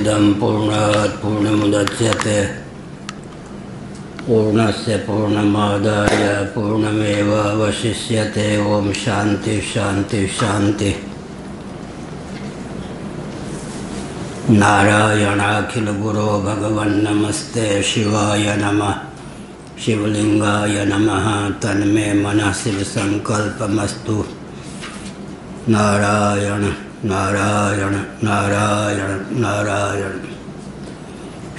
पूर्णमिदं पूर्णात् पूर्णमुदच्यते पूर्णस्य पूर्णमादाय पूर्णमेवावशिष्यते। ओम शांति शांति शांति। नारायणाखिल गुरो भगवन् नमस्ते शिवाय नमः। शिवलिंगाय नमः। तन्मे मनः शिव संकल्पमस्तु। नारायण नारायण नारायण नारायण।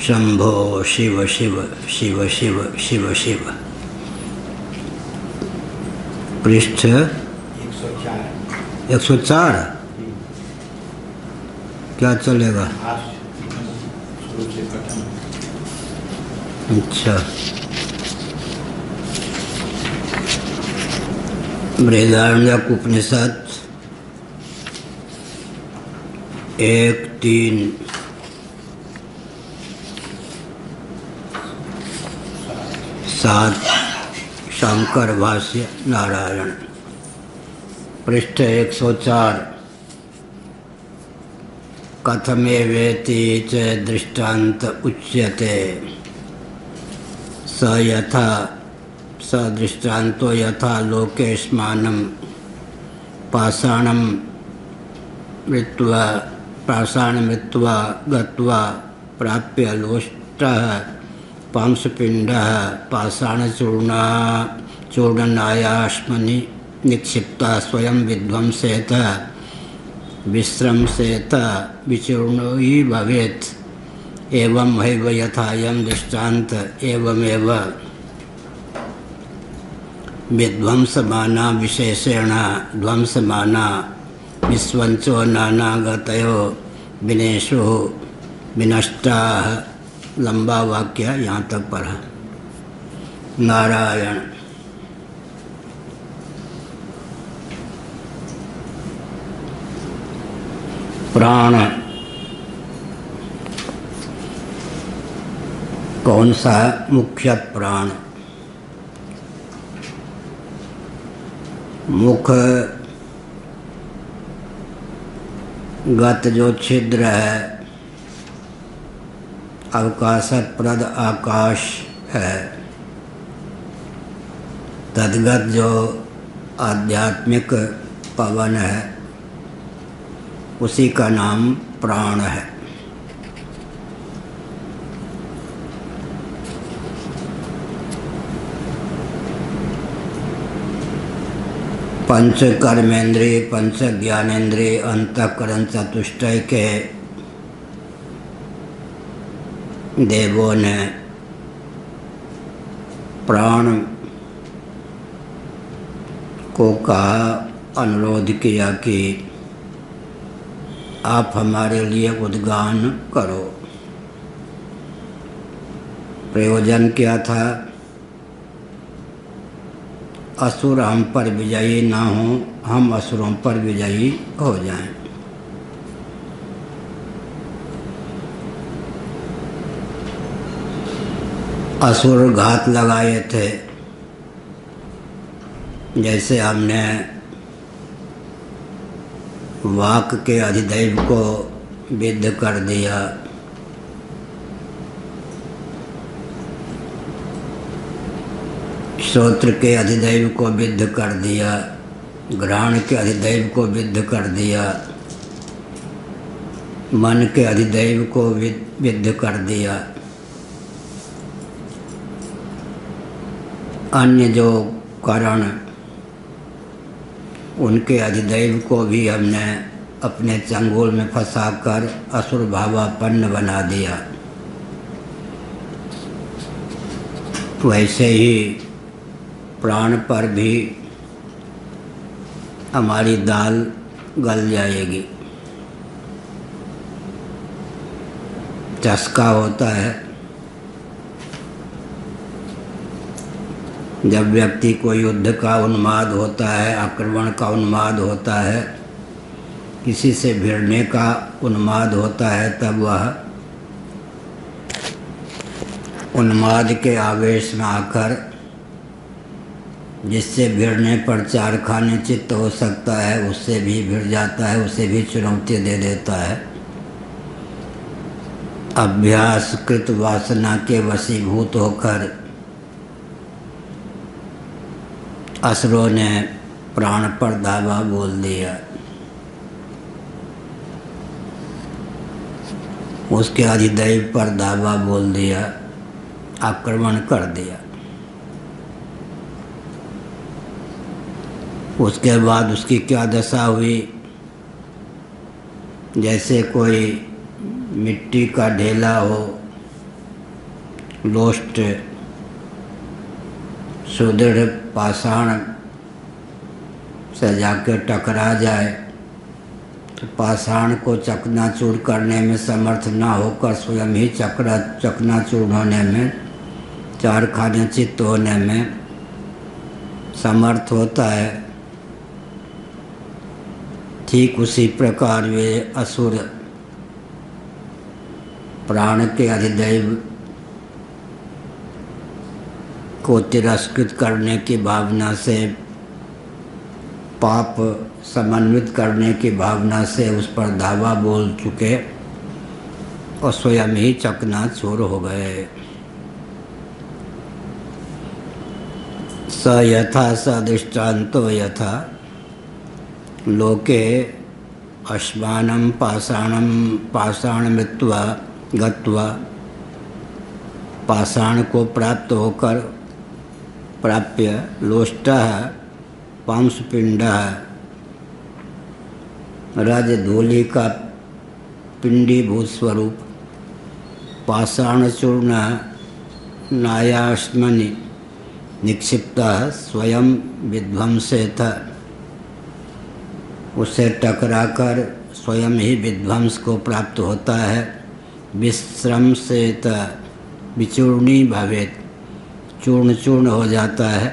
शंभो शिव शिव शिव शिव शिव शिव। पृष्ठ 104। क्या चलेगा? अच्छा, बृहदारण्यक उपनिषद 1:3 7 शंकर भाष्य नारायण। पृष्ठ 104। कथमेवेति च दृष्टान्त उच्यते स यथा स दृष्टान्तो यथा लोके स्मानं पाषाणमृत्वा गत्वा प्राप्य लोष्टः पांशुपिण्डः पाषाणचूर्णनायाश्मनि निक्षिप्ता स्वयं विध्वंसेत विश्रंसेत विचूर्णो हि भवेत्। एवं हैव यथायं दृष्टान्त एवमेव विध्वंसमाना विशेषेण ध्वंसमाना विश्वंचो नानागतयो विनेशो विनष्टाः। लंबा वाक्य यहाँ तक पढ़ा। नारायण। प्राण कौन सा मुख्य प्राण? मुख गत जो छिद्र है, अवकाशप्रद आकाश है, तद्गत जो आध्यात्मिक पवन है, उसी का नाम प्राण है। पंच कर्मेंद्रिय पंच ज्ञानेंद्रिय अंतःकरण चतुष्टय के देवों ने प्राण को कहा, अनुरोध किया कि आप हमारे लिए उद्गान करो। प्रयोजन क्या था? असुर हम पर विजयी ना हो, हम असुरों पर विजयी हो जाएं। असुर घात लगाए थे, जैसे हमने वाक के अधिदैव को विद्ध कर दिया, श्रोत्र के अधिदैव को विद्ध कर दिया, घ्राण के अधिदैव को विद्ध कर दिया, मन के अधिदैव को विद्ध कर दिया। अन्य जो कारण, उनके अधिदैव को भी हमने अपने चंगुल में फंसाकर असुर भावापन्न बना दिया। वैसे ही प्राण पर भी हमारी दाल गल जाएगी। चस्का होता है, जब व्यक्ति को युद्ध का उन्माद होता है, आक्रमण का उन्माद होता है, किसी से भिड़ने का उन्माद होता है, तब वह उन्माद के आवेश में आकर जिससे भिड़ने पर चार खाने चित्त हो सकता है, उससे भी भिड़ जाता है, उसे भी चुनौती दे देता है। अभ्यासकृत वासना के वशीभूत होकर असुरों ने प्राण पर दावा बोल दिया। उसके अधिदैव पर दावा बोल दिया, आक्रमण कर दिया। उसके बाद उसकी क्या दशा हुई, जैसे कोई मिट्टी का ढेला हो, लोस्ट सुदृढ़ पाषाण से जाकर टकरा जाए तो पाषाण को चकनाचूर करने में समर्थ ना होकर स्वयं ही चकनाचूर होने में, चार खाने चित्त होने में समर्थ होता है। ठीक उसी प्रकार वे असुर प्राण के अधिदैव को तिरस्कृत करने की भावना से, पाप समन्वित करने की भावना से उस पर धावा बोल चुके और स्वयं ही चकनाचूर हो गए। स यथा स दृष्टान्तो यथा लोके अश्मानं पाषाणमित्वा गत्वा, पाषाण को प्राप्य लोष्टः पांशुपिंडः रजधूलि का पिंडीभूत स्वरूप पाषाणचूर्ण नायाश्मनि निक्षिप्तः स्वयं विध्वंसेत, उससे टकराकर स्वयं ही विध्वंस को प्राप्त होता है। विश्रंसेत विचूर्णी भवेत्, चूर्ण चूर्ण हो जाता है।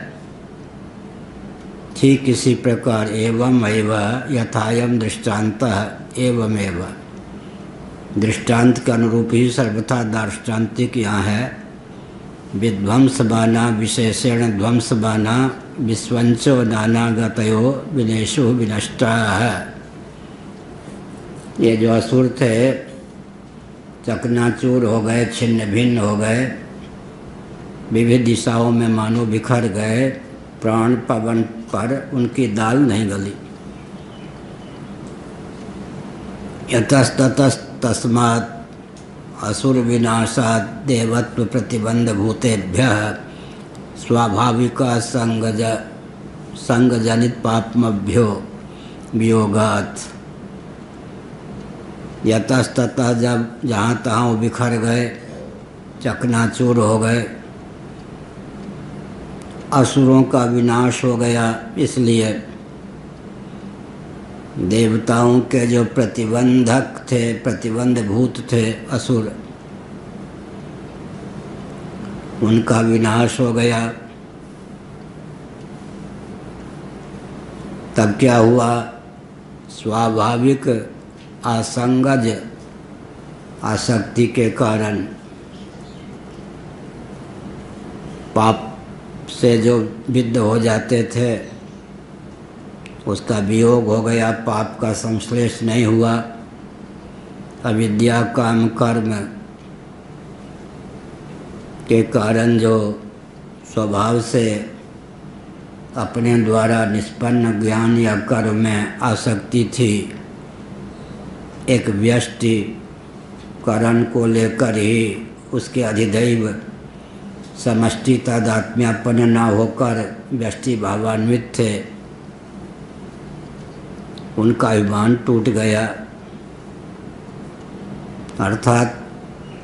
ठीक इसी प्रकार एवं एव यथायम दृष्टान्तः एवमेव, दृष्टांत के अनुरूप ही सर्वथा दार्ष्टान्तिक यहाँ है। विध्वंसमाना विशेषेण ध्वंसमाना विश्वंचो नानागतयो विनेशु विनष्टाः। ये जो असुर थे चकनाचूर हो गए, छिन्न भिन्न हो गए, विविध दिशाओं में मानो बिखर गए। प्राण पवन पर उनकी दाल नहीं गली। यतस्ततस्तस्मात् असुर विनाशात् देवत्व प्रतिबंध भूतेभ्यः स्वाभाविका संगजनित पापमभ्यो वियोगात्। यतस्ततः जब जहाँ तहाँ वो बिखर गए, चकनाचूर हो गए, असुरों का विनाश हो गया, इसलिए देवताओं के जो प्रतिबंधक थे, प्रतिबंध भूत थे असुर, उनका विनाश हो गया। तब क्या हुआ, स्वाभाविक असंगज आसक्ति के कारण पाप से जो विद्ध हो जाते थे उसका वियोग हो गया, पाप का संश्लेष नहीं हुआ। अविद्या काम कर्म के कारण जो स्वभाव से अपने द्वारा निष्पन्न ज्ञान या कर्म में आसक्ति थी, एक व्यष्टि करण को लेकर ही उसके अधिदैव समष्टि तादात्म्यपन्न न होकर व्यष्टि भावान्वित थे, उनका अभिमान टूट गया। अर्थात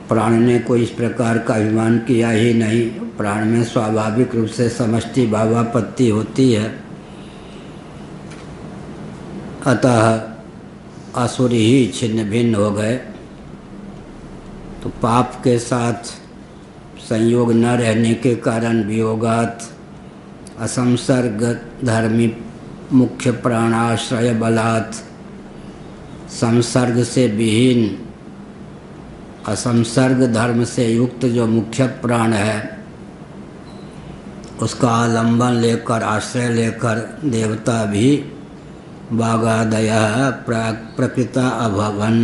प्राण ने कोई इस प्रकार का अभिमान किया ही नहीं। प्राण में स्वाभाविक रूप से समष्टि भावापत्ति होती है। अतः असुर ही छिन्न भिन्न हो गए, तो पाप के साथ संयोग न रहने के कारण वियोगात असंसर्ग धर्मी मुख्य प्राणाश्रय बलात्, संसर्ग से विहीन असंसर्ग धर्म से युक्त जो मुख्य प्राण है, उसका आलंबन लेकर, आश्रय लेकर देवता भी बागादयः प्रकृता अभवन,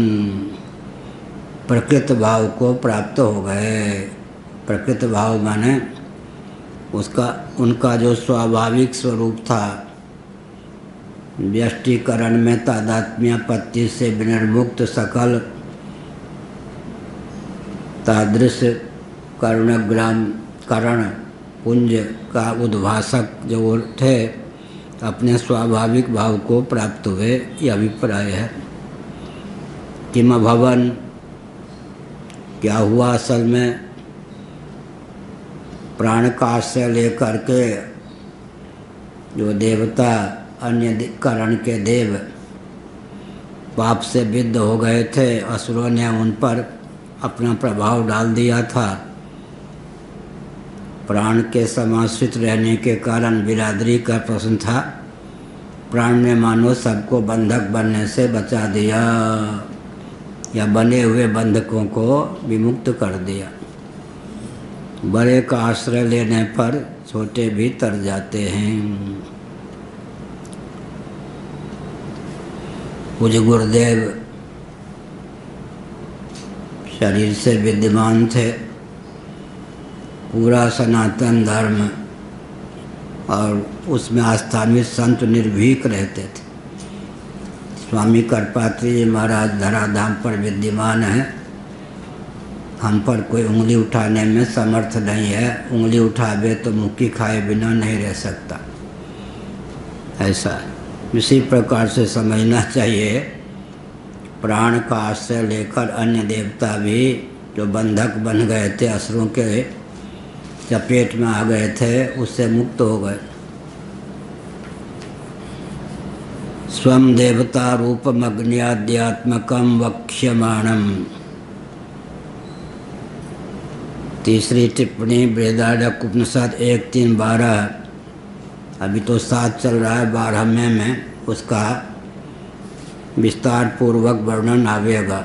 प्रकृत भाव को प्राप्त हो गए। प्रकृत भाव माने उनका जो स्वाभाविक स्वरूप था, व्यष्टिकरण में तादात्म्यापत्ति से विनिर्मुक्त सकल तादृश करण पुंज का उद्भासक जो थे, अपने स्वाभाविक भाव को प्राप्त हुए, यह अभिप्राय है। किम भवन, क्या हुआ असल में? प्राण का आश्रय लेकर के जो देवता अन्य करण के देव पाप से विद्ध हो गए थे, असुरों ने उन पर अपना प्रभाव डाल दिया था। प्राण के समाश्रित रहने के कारण बिरादरी का प्रश्न था। प्राण ने मानो सबको बंधक बनने से बचा दिया या बने हुए बंधकों को विमुक्त कर दिया। बड़े का आश्रय लेने पर छोटे भी तर जाते हैं। पूज्य गुरुदेव शरीर से विद्यमान थे, पूरा सनातन धर्म और उसमें आस्थान्वित संत निर्भीक रहते थे। स्वामी करपात्री जी महाराज धराधाम पर विद्यमान हैं, हम पर कोई उंगली उठाने में समर्थ नहीं है। उंगली उठावे तो मुक्की खाए बिना नहीं रह सकता, ऐसा इसी प्रकार से समझना चाहिए। प्राण का आश्रय लेकर अन्य देवता भी जो बंधक बन गए थे, असुरों के चपेट में आ गए थे, उससे मुक्त हो गए। स्वम देवता रूपम अग्न्याद्यात्मकम वक्ष्यमाणम। तीसरी टिप्पणी बृहदारण्यक उपनिषद 1:3-12। अभी तो 7 चल रहा है, 12वें में उसका विस्तार पूर्वक वर्णन आवेगा।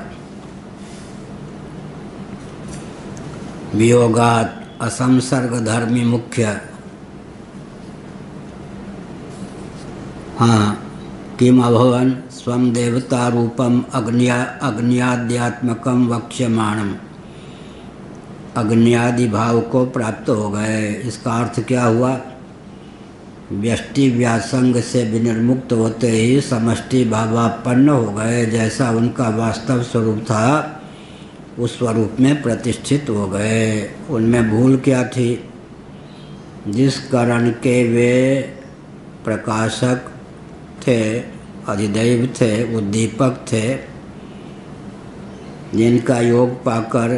वियोगात असंसर्ग धर्मी मुख्य। हाँ, किम अभवन स्वम देवता रूपम अग्न्याद्यात्मकम वक्ष्यमाणम। अग्न्यादि भाव को प्राप्त हो गए। इसका अर्थ क्या हुआ? व्यष्टि व्यासंग से विनिर्मुक्त होते ही समष्टि भावापन्न हो गए। जैसा उनका वास्तव स्वरूप था, उस स्वरूप में प्रतिष्ठित हो गए। उनमें भूल क्या थी? जिस करण के वे प्रकाशक थे, अधिदैव थे, उद्दीपक थे, जिनका योग पाकर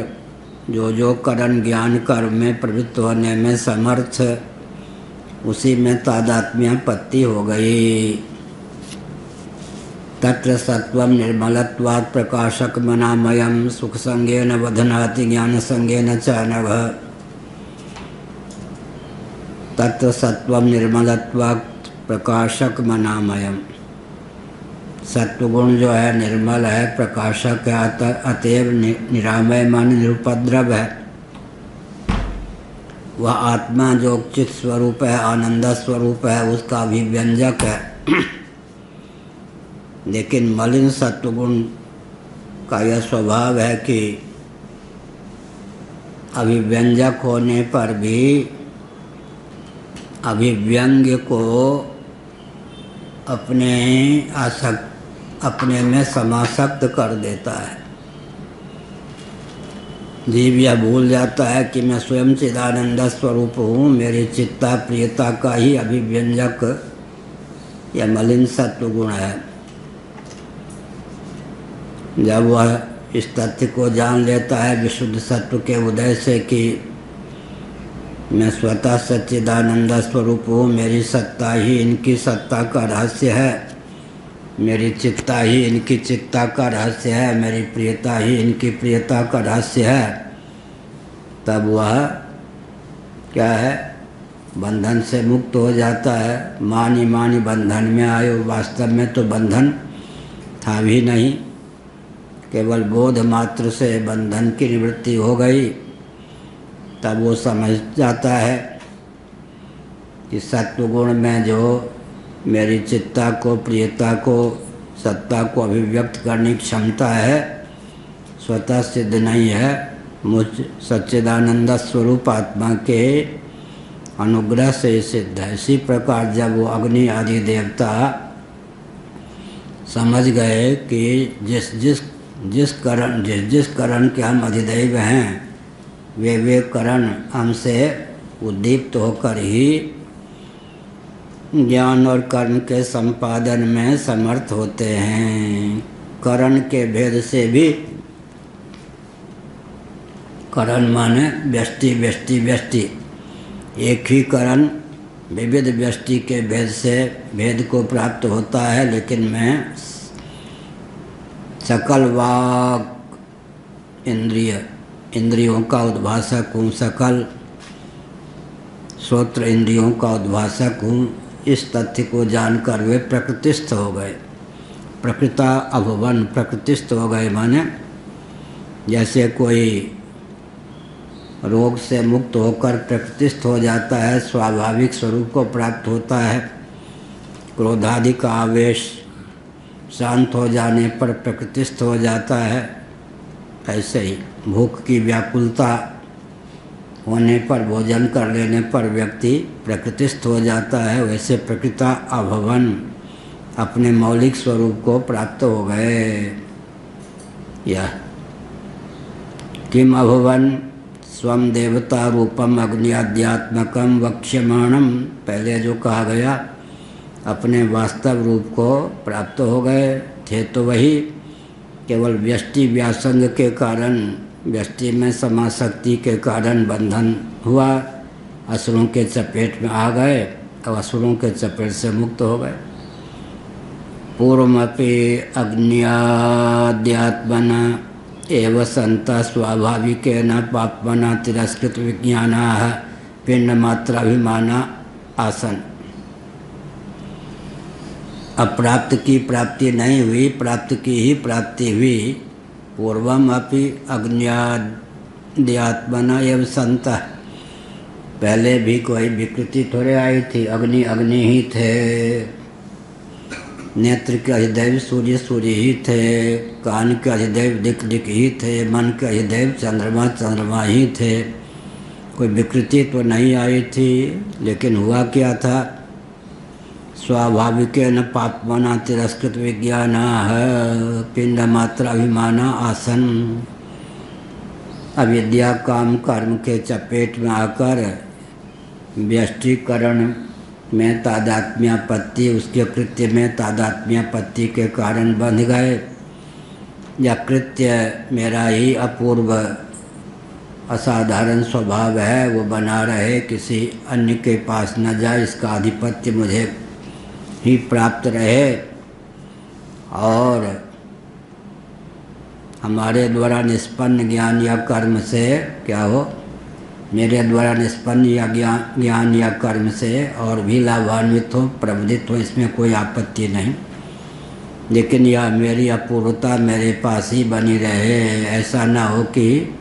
जो करण ज्ञान कर्म में प्रवृत्त होने में समर्थ, उसी में तादात्म्यापत्ति हो गई। तत्र सत्वं निर्मलत्वात् प्रकाशक मनामयम सुख संगेन वधनाति ज्ञान संगेन च नभ। तत्र सत्वं निर्मलत्वात् प्रकाशक मनामयम। सत्वगुण जो है निर्मल है, प्रकाशक है, अतएव निरामय मन निरुपद्रव है। वह आत्मा जो चित स्वरूप है, आनंद स्वरूप है, उसका अभिव्यंजक है। लेकिन मलिन सत्वगुण का यह स्वभाव है कि अभिव्यंजक होने पर भी अभिव्यंग्य को अपने में समासक्त कर देता है। जीव यह भूल जाता है कि मैं स्वयं चिदानंद स्वरूप हूँ। मेरी चित्ता प्रियता का ही अभिव्यंजक यह मलिन सत्वगुण है। जब वह इस तथ्य को जान लेता है विशुद्ध सत्व के उदय से कि मैं स्वतः सच्चिदानंद स्वरूप हूँ, मेरी सत्ता ही इनकी सत्ता का रहस्य है, मेरी चित्ता ही इनकी चित्ता का रहस्य है, मेरी प्रियता ही इनकी प्रियता का रहस्य है, तब वह क्या है? बंधन से मुक्त हो जाता है। मानी मानी बंधन में आयो। वास्तव में तो बंधन था भी नहीं, केवल बोध मात्र से बंधन की निवृत्ति हो गई। तब वो समझ जाता है कि सत्वगुण में जो मेरी चित्ता को, प्रियता को, सत्ता को अभिव्यक्त करने की क्षमता है, स्वतः सिद्ध नहीं है, मुझ सच्चिदानंद स्वरूप आत्मा के अनुग्रह से सिद्ध है। इसी प्रकार जब वो अग्नि आदि देवता समझ गए कि जिस करण के हम अधिदैव हैं, वे करण हमसे उद्दीप्त होकर ही ज्ञान और कर्म के संपादन में समर्थ होते हैं। करण के भेद से भी, करण माने व्यष्टि व्यष्टि व्यष्टि, एक ही करण विविध व्यष्टि के भेद से भेद को प्राप्त होता है, लेकिन मैं सकल वाक इंद्रियों का उद्भाषक हूँ, सकल श्रोत्र इंद्रियों का उद्भाषक हूँ। इस तथ्य को जानकर वे प्रकृतिस्थ हो गए। प्रकृता अभवन, प्रकृतिस्थ हो गए माने जैसे कोई रोग से मुक्त होकर प्रकृतिस्थ हो जाता है, स्वाभाविक स्वरूप को प्राप्त होता है। क्रोधादि का आवेश शांत हो जाने पर प्रकृतिस्थ हो जाता है। ऐसे ही भूख की व्याकुलता होने पर, भोजन कर लेने पर व्यक्ति प्रकृतिस्थ हो जाता है। वैसे प्रकृता अभवन, अपने मौलिक स्वरूप को प्राप्त हो गए। यह किम अभवन स्वम देवता रूपम अग्न्याध्यात्मकम वक्ष्यमाणम, पहले जो कहा गया अपने वास्तव रूप को प्राप्त हो गए थे, तो वही केवल व्यष्टि व्यासंग के कारण, व्यष्टि में समाशक्ति के कारण बंधन हुआ, असुरों के चपेट में आ गए, अब असुरों के चपेट से मुक्त हो गए। पूर्वमपि अग्न्याद्यात्मना एव संता स्वाभाविकेन पाप्मना तिरस्कृत विज्ञानाः पिंडमात्राभिमाना आसन। अप्राप्त की प्राप्ति नहीं हुई, प्राप्त की ही प्राप्ति हुई। पूर्वम अपि अग्न्याद्यात्मना एव संता, पहले भी कोई विकृति थोड़े आई थी, अग्नि अग्नि ही थे। नेत्र के अधिदैव सूर्य सूर्य ही थे, कान के अधिदैव दिक् दिक् ही थे, मन के अधिदैव चंद्रमा चंद्रमा ही थे। कोई विकृति तो नहीं आई थी, लेकिन हुआ क्या था? स्वाभाविकेन पाप्मना तिरस्कृत विज्ञानाः पिंड मात्र अभिमाना आसन। अविद्या काम कर्म के चपेट में आकर व्यष्टिकरण में तादात्म्यापत्ति, उसके कृत्य में तादात्म्यापत्ति के कारण बंध गए। या कृत्य मेरा ही अपूर्व असाधारण स्वभाव है, वो बना रहे, किसी अन्य के पास न जाए, इसका आधिपत्य मुझे ही प्राप्त रहे। और हमारे द्वारा निष्पन्न ज्ञान या कर्म से क्या हो, मेरे द्वारा निष्पन्न या ज्ञान या कर्म से और भी लाभान्वित हो, प्रबुद्धित हो, इसमें कोई आपत्ति नहीं। लेकिन यह मेरी अपूर्वता मेरे पास ही बनी रहे, ऐसा ना हो कि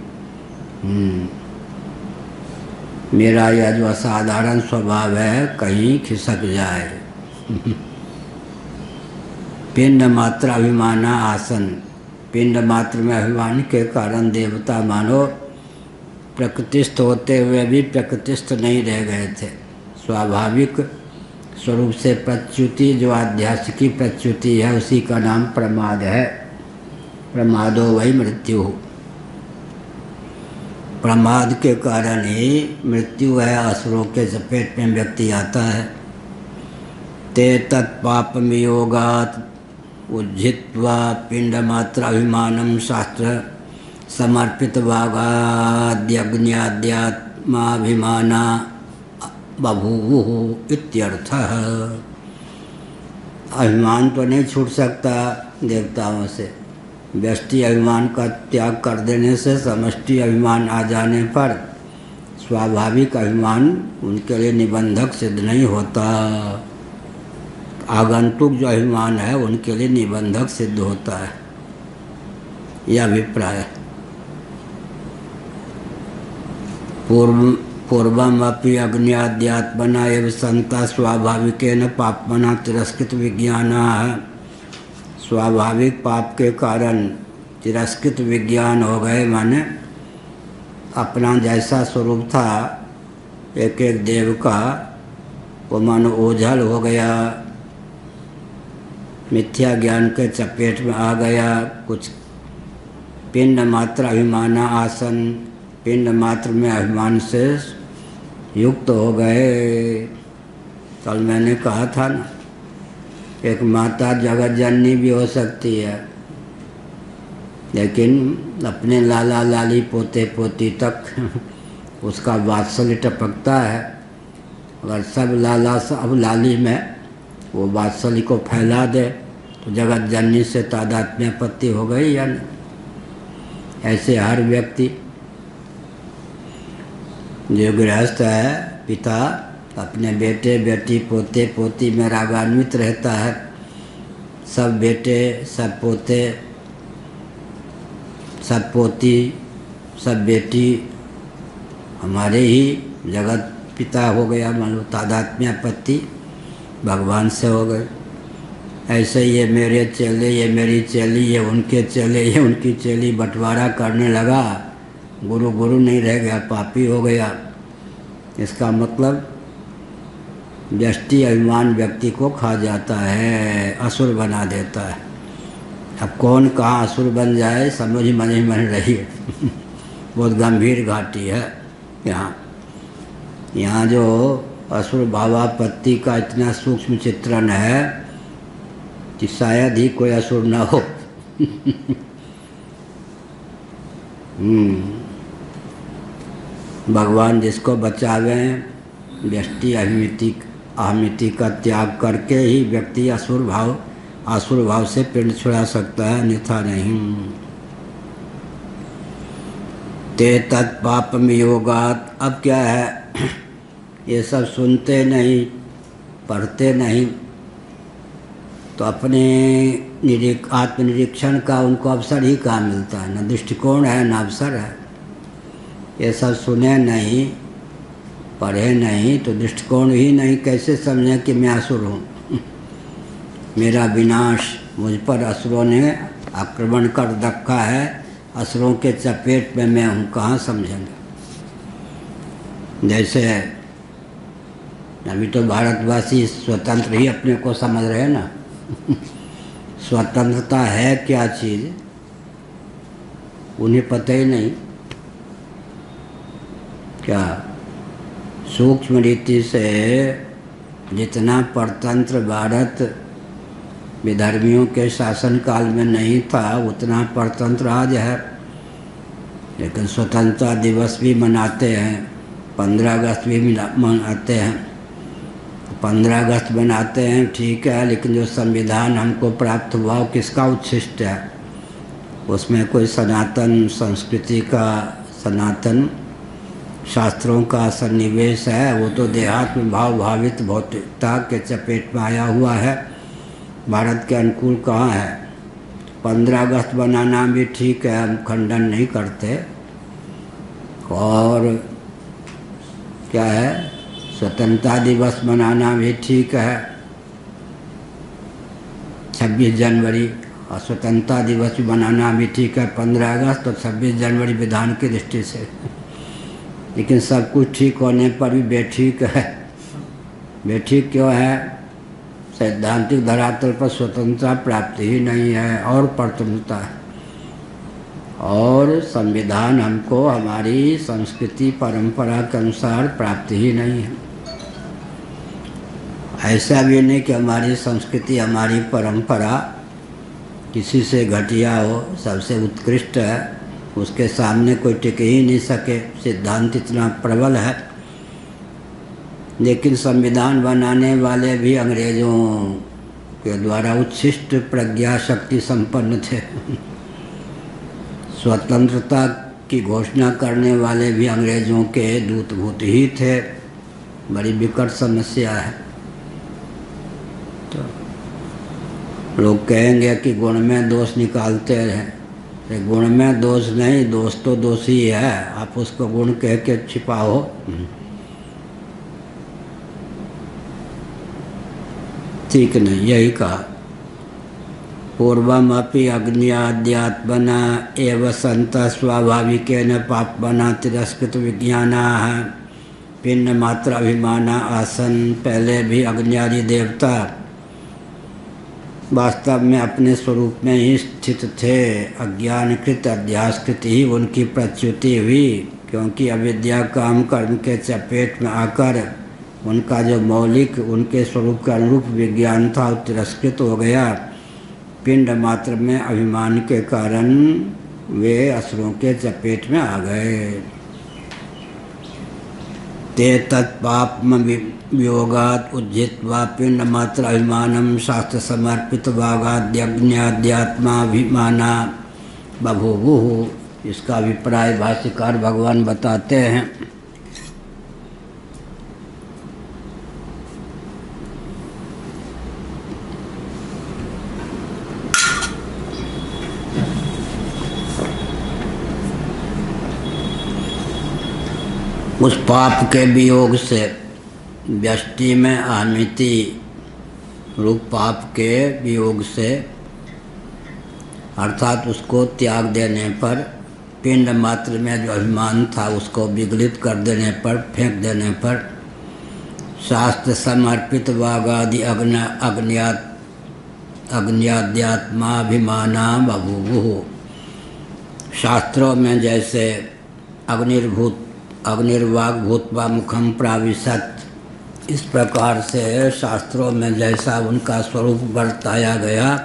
मेरा यह जो असाधारण स्वभाव है कहीं खिसक जाए। पिंड मात्र अभिमाना आसन, पिंड मात्र में अभिमान के कारण देवता मानो प्रकृतिस्थ होते हुए भी प्रकृतिस्थ नहीं रह गए थे। स्वाभाविक स्वरूप से प्रच्युति, जो आध्यात्मिकी प्रच्युति है, उसी का नाम प्रमाद है। प्रमादो वही मृत्यु। प्रमाद के कारण ही मृत्यु है, असुरों के चपेट में व्यक्ति आता है। ते तत्पापमियोगात् उज्झित्वा पिंडमात्र अभिमानम शास्त्र समर्पित भागाद्यज्ञाद्यात्माभिमाना बभूवुः इत्यर्थः। अभिमान तो नहीं छूट सकता देवताओं से। व्यष्टि अभिमान का त्याग कर देने से समष्टि अभिमान आ जाने पर स्वाभाविक अभिमान उनके लिए निबंधक सिद्ध नहीं होता। आगंतुक जो अभिमान है उनके लिए निबंधक सिद्ध होता है, यह अभिप्राय है। पूर्वमपि अग्न्याद्यात्मना एव संता स्वाभाविकेन पाप्मना तिरस्कृत विज्ञानाः। स्वाभाविक पाप के कारण तिरस्कृत विज्ञान हो गए, माने अपना जैसा स्वरूप था एक एक देव का वो मानो ओझल हो गया, मिथ्या ज्ञान के चपेट में आ गया। कुछ पिंड मात्र अभिमाना आसन, पिंड मात्र में अभिमान से युक्त हो गए। कल मैंने कहा था ना, एक माता जगत जननी भी हो सकती है, लेकिन अपने लाला लाली पोते पोती तक उसका वात्सल्य टपकता है। अगर सब लाला सब लाली में वो वात्सल्य को फैला दे तो जगत जननी से तादात्म्यपत्ति हो गई या नहीं। ऐसे हर व्यक्ति जो गृहस्थ है, पिता अपने बेटे बेटी पोते पोती में रागान्वित रहता है। सब बेटे सब पोते सब पोती सब बेटी हमारे ही जगत पिता हो गया, मान लो तादात्म्यपत्ति भगवान से हो गए। ऐसे ये मेरे चेले, ये मेरी चेली, ये उनके चेले, ये उनकी चेली बंटवारा करने लगा। गुरु गुरु नहीं रह गया, पापी हो गया। इसका मतलब व्यष्टि अभिमान व्यक्ति को खा जाता है, असुर बना देता है। अब कौन कहाँ असुर बन जाए समझ मन ही मन रही है। बहुत गंभीर घाटी है यहाँ जो असुर भावापत्ति का इतना सूक्ष्म चित्रण है कि शायद ही कोई असुर न हो। भगवान जिसको बचावे, व्यष्टि अहमिति का त्याग करके ही व्यक्ति असुर भाव से पिंड छुड़ा सकता है, अन्यथा नहीं। ते तत्पापम योगात। अब क्या है, ये सब सुनते नहीं, पढ़ते नहीं, तो अपने आत्मनिरीक्षण का उनको अवसर ही कहाँ मिलता है। न दृष्टिकोण है न अवसर है। ये सब सुने नहीं, पढ़े नहीं, तो दृष्टिकोण ही नहीं, कैसे समझें कि मैं असुर हूँ। मेरा विनाश, मुझ पर असुरों ने आक्रमण कर रखा है, असुरों के चपेट में मैं हूँ, कहाँ समझेंगे। जैसे अभी तो भारतवासी स्वतंत्र ही अपने को समझ रहे हैं ना। स्वतंत्रता है क्या चीज़ उन्हें पता ही नहीं। क्या सूक्ष्म रीति से जितना परतंत्र भारत विधर्मियों के शासन काल में नहीं था, उतना परतंत्र आज है। लेकिन स्वतंत्रता दिवस भी मनाते हैं, 15 अगस्त भी मनाते हैं। 15 अगस्त बनाते हैं ठीक है, लेकिन जो संविधान हमको प्राप्त हुआ वो किसका उच्छिष्ट है। उसमें कोई सनातन संस्कृति का, सनातन शास्त्रों का सन्निवेश है। वो तो देहात्म भाव भावित भौतिकता के चपेट में आया हुआ है, भारत के अनुकूल कहाँ है। 15 अगस्त बनाना भी ठीक है, हम खंडन नहीं करते। और क्या है, स्वतंत्रता दिवस मनाना भी ठीक है, 26 जनवरी, और स्वतंत्रता दिवस मनाना भी ठीक है, 15 अगस्त और 26 जनवरी विधान की दृष्टि से। लेकिन सब कुछ ठीक होने पर भी बेठीक है। बेठीक क्यों है? सैद्धांतिक धरातल पर स्वतंत्रता प्राप्ति ही नहीं है और परतंत्रता है। और संविधान हमको हमारी संस्कृति परंपरा के अनुसार प्राप्ति ही नहीं है। ऐसा भी नहीं कि हमारी संस्कृति हमारी परंपरा किसी से घटिया हो, सबसे उत्कृष्ट है, उसके सामने कोई टिक ही नहीं सके। सिद्धांत इतना प्रबल है। लेकिन संविधान बनाने वाले भी अंग्रेज़ों के द्वारा उच्छिष्ट प्रज्ञा शक्ति संपन्न थे। स्वतंत्रता की घोषणा करने वाले भी अंग्रेज़ों के दूतभूत ही थे। बड़ी विकट समस्या है। तो लोग कहेंगे कि गुण में दोष निकालते हैं। गुण में दोष नहीं, दोष तो दोषी है, आप उसको गुण कह के छिपाओ। ठीक नहीं, यही कहा। पूर्वमपि अग्न्याद्यात्मना एव सन्तः स्वाभाविकेन पाप्मना तिरस्कृत विज्ञानाः पिंड मात्र अभिमाना आसन। पहले भी अग्न्यादि देवता वास्तव में अपने स्वरूप में ही स्थित थे। अज्ञानकृत अध्यासकृत ही उनकी प्रच्युति हुई, क्योंकि अविद्या काम कर्म के चपेट में आकर उनका जो मौलिक उनके स्वरूप के अनुरूप विज्ञान था तिरस्कृत हो गया। पिंड मात्र में अभिमान के कारण वे असुरों के चपेट में आ गए। ते तत्पापम वियोगात् उज्जित्वा पिंड मात्र अभिमानम शास्त्र समर्पित वागाद्यज्ञाद्यात्माभिमाना बभूवुः। इसका अभिप्राय भाष्यकार भगवान बताते हैं। उस पाप के वियोग से व्यष्टि में अहमिति रूप पाप के वियोग से अर्थात उसको त्याग देने पर पिंड मात्र में जो अभिमान था उसको विगलित कर देने पर, फेंक देने पर शास्त्र समर्पित वागादि अग्न्याद्यात्माभिमाना बभूवुः। शास्त्रों में जैसे अग्निर्वाग भूत्वा मुखम प्राविशत, इस प्रकार से शास्त्रों में जैसा उनका स्वरूप बरताया गया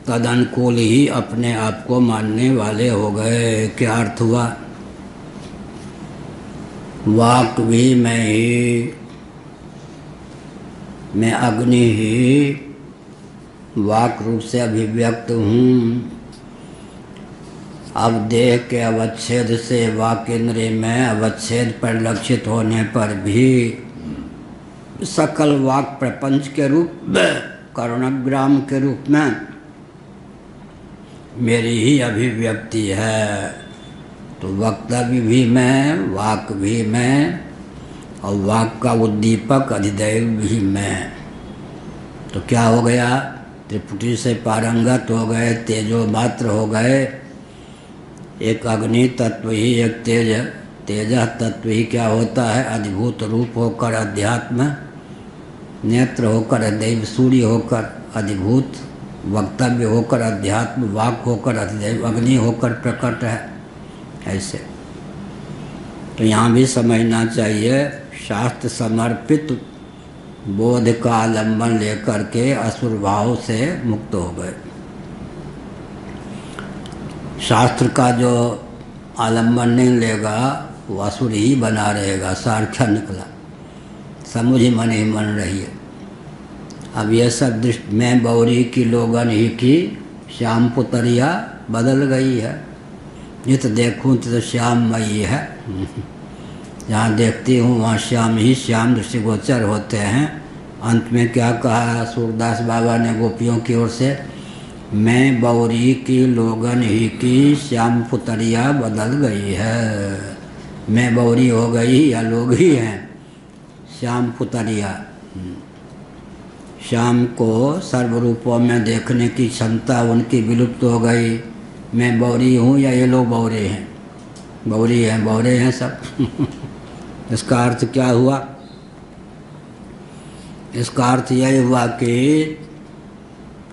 तद अनुकूल ही अपने आप को मानने वाले हो गए। क्या अर्थ हुआ? वाक भी मैं ही, मैं अग्नि ही वाक रूप से अभिव्यक्त हूँ। अब देह के अवच्छेद से वाक इंद्रिय में अवच्छेद परिलक्षित होने पर भी सकल वाक प्रपंच के रूप में, करुणग्राम के रूप में मेरी ही अभिव्यक्ति है। तो वक्तव्य भी मैं, वाक भी मैं, और वाक का उद्दीपक अधिदैव भी मैं। तो क्या हो गया? त्रिपुटी से पारंगत हो गए, तेजो मात्र हो गए। एक अग्नि तत्व ही, एक तेज तत्व ही क्या होता है? अधिभूत रूप होकर अध्यात्म, नेत्र होकर दैव, सूर्य होकर अधिभूत, वक्तव्य होकर अध्यात्म, वाक होकर अधिदैव, अग्नि होकर प्रकट है। ऐसे तो यहाँ भी समझना चाहिए, शास्त्र समर्पित बोध का आलम्बन लेकर के असुर भाव से मुक्त हो गए। शास्त्र का जो आलम्बन नहीं लेगा वो असुर ही बना रहेगा। सार क्या निकला? समझ ही मन रही है। अब ये सब दृष्टि में बौरी की लोगन ही की श्याम पुतरिया बदल गई है। जित देखूं तो श्याममयी है। जहाँ देखती हूँ वहाँ श्याम ही श्याम दृष्टिगोचर होते हैं। अंत में क्या कहा सूरदास बाबा ने गोपियों की ओर से? मैं बौरी की लोगन ही की श्याम पुतरिया बदल गई है। मैं बौरी हो गई या लोग ही हैं श्याम पुतरिया। श्याम को सर्वरूपों में देखने की क्षमता उनकी विलुप्त हो गई। मैं बौरी हूँ या ये लोग बौरे हैं? बौरी हैं, बौरे हैं सब। इसका अर्थ क्या हुआ? इसका अर्थ यही हुआ कि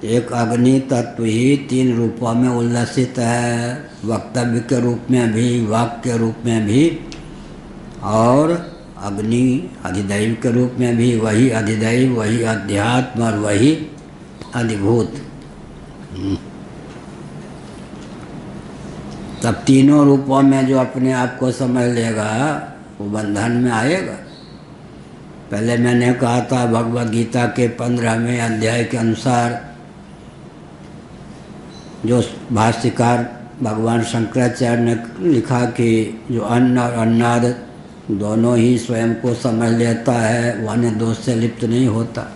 एक अग्नि तत्व ही तीन रूपों में उल्लसित है, वक्तव्य के रूप में भी, वाक के रूप में भी, और अग्नि अधिदैव के रूप में भी। वही अधिदैव, वही अध्यात्म और वही अधिभूत। तब तीनों रूपों में जो अपने आप को समझ लेगा वो बंधन में आएगा। पहले मैंने कहा था भगवद गीता के 15वें अध्याय के अनुसार जो भाष्यकार भगवान शंकराचार्य ने लिखा कि जो अन्न और अन्नाद दोनों ही स्वयं को समझ लेता है वह अन्य दोष से लिप्त नहीं होता।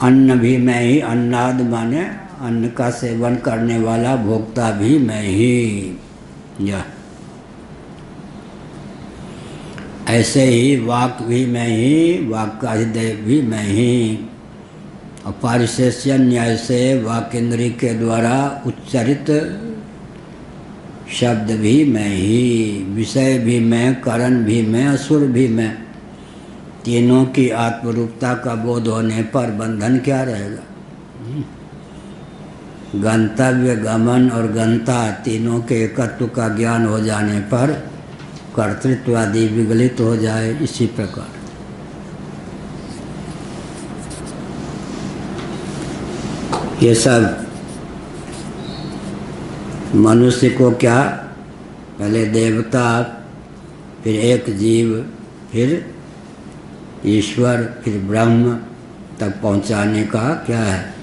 अन्न भी मैं ही, अन्नाद माने अन्न का सेवन करने वाला, भोक्ता भी मैं ही। यह ऐसे ही वाक भी मैं ही, वाक का हृदय भी मैं ही। और पारिशेष्य न्याय से वाकेंद्री के द्वारा उच्चरित शब्द भी मैं ही, विषय भी मैं, कारण भी मैं, असुर भी मैं। तीनों की आत्मरूपता का बोध होने पर बंधन क्या रहेगा? गंतव्य, गमन और गंता तीनों के एकत्व का ज्ञान हो जाने पर कर्तृत्व आदि विगलित हो जाए। इसी प्रकार ये सब मनुष्य को क्या, पहले देवता, फिर एक जीव, फिर ईश्वर, फिर ब्रह्म तक पहुंचाने का क्या है,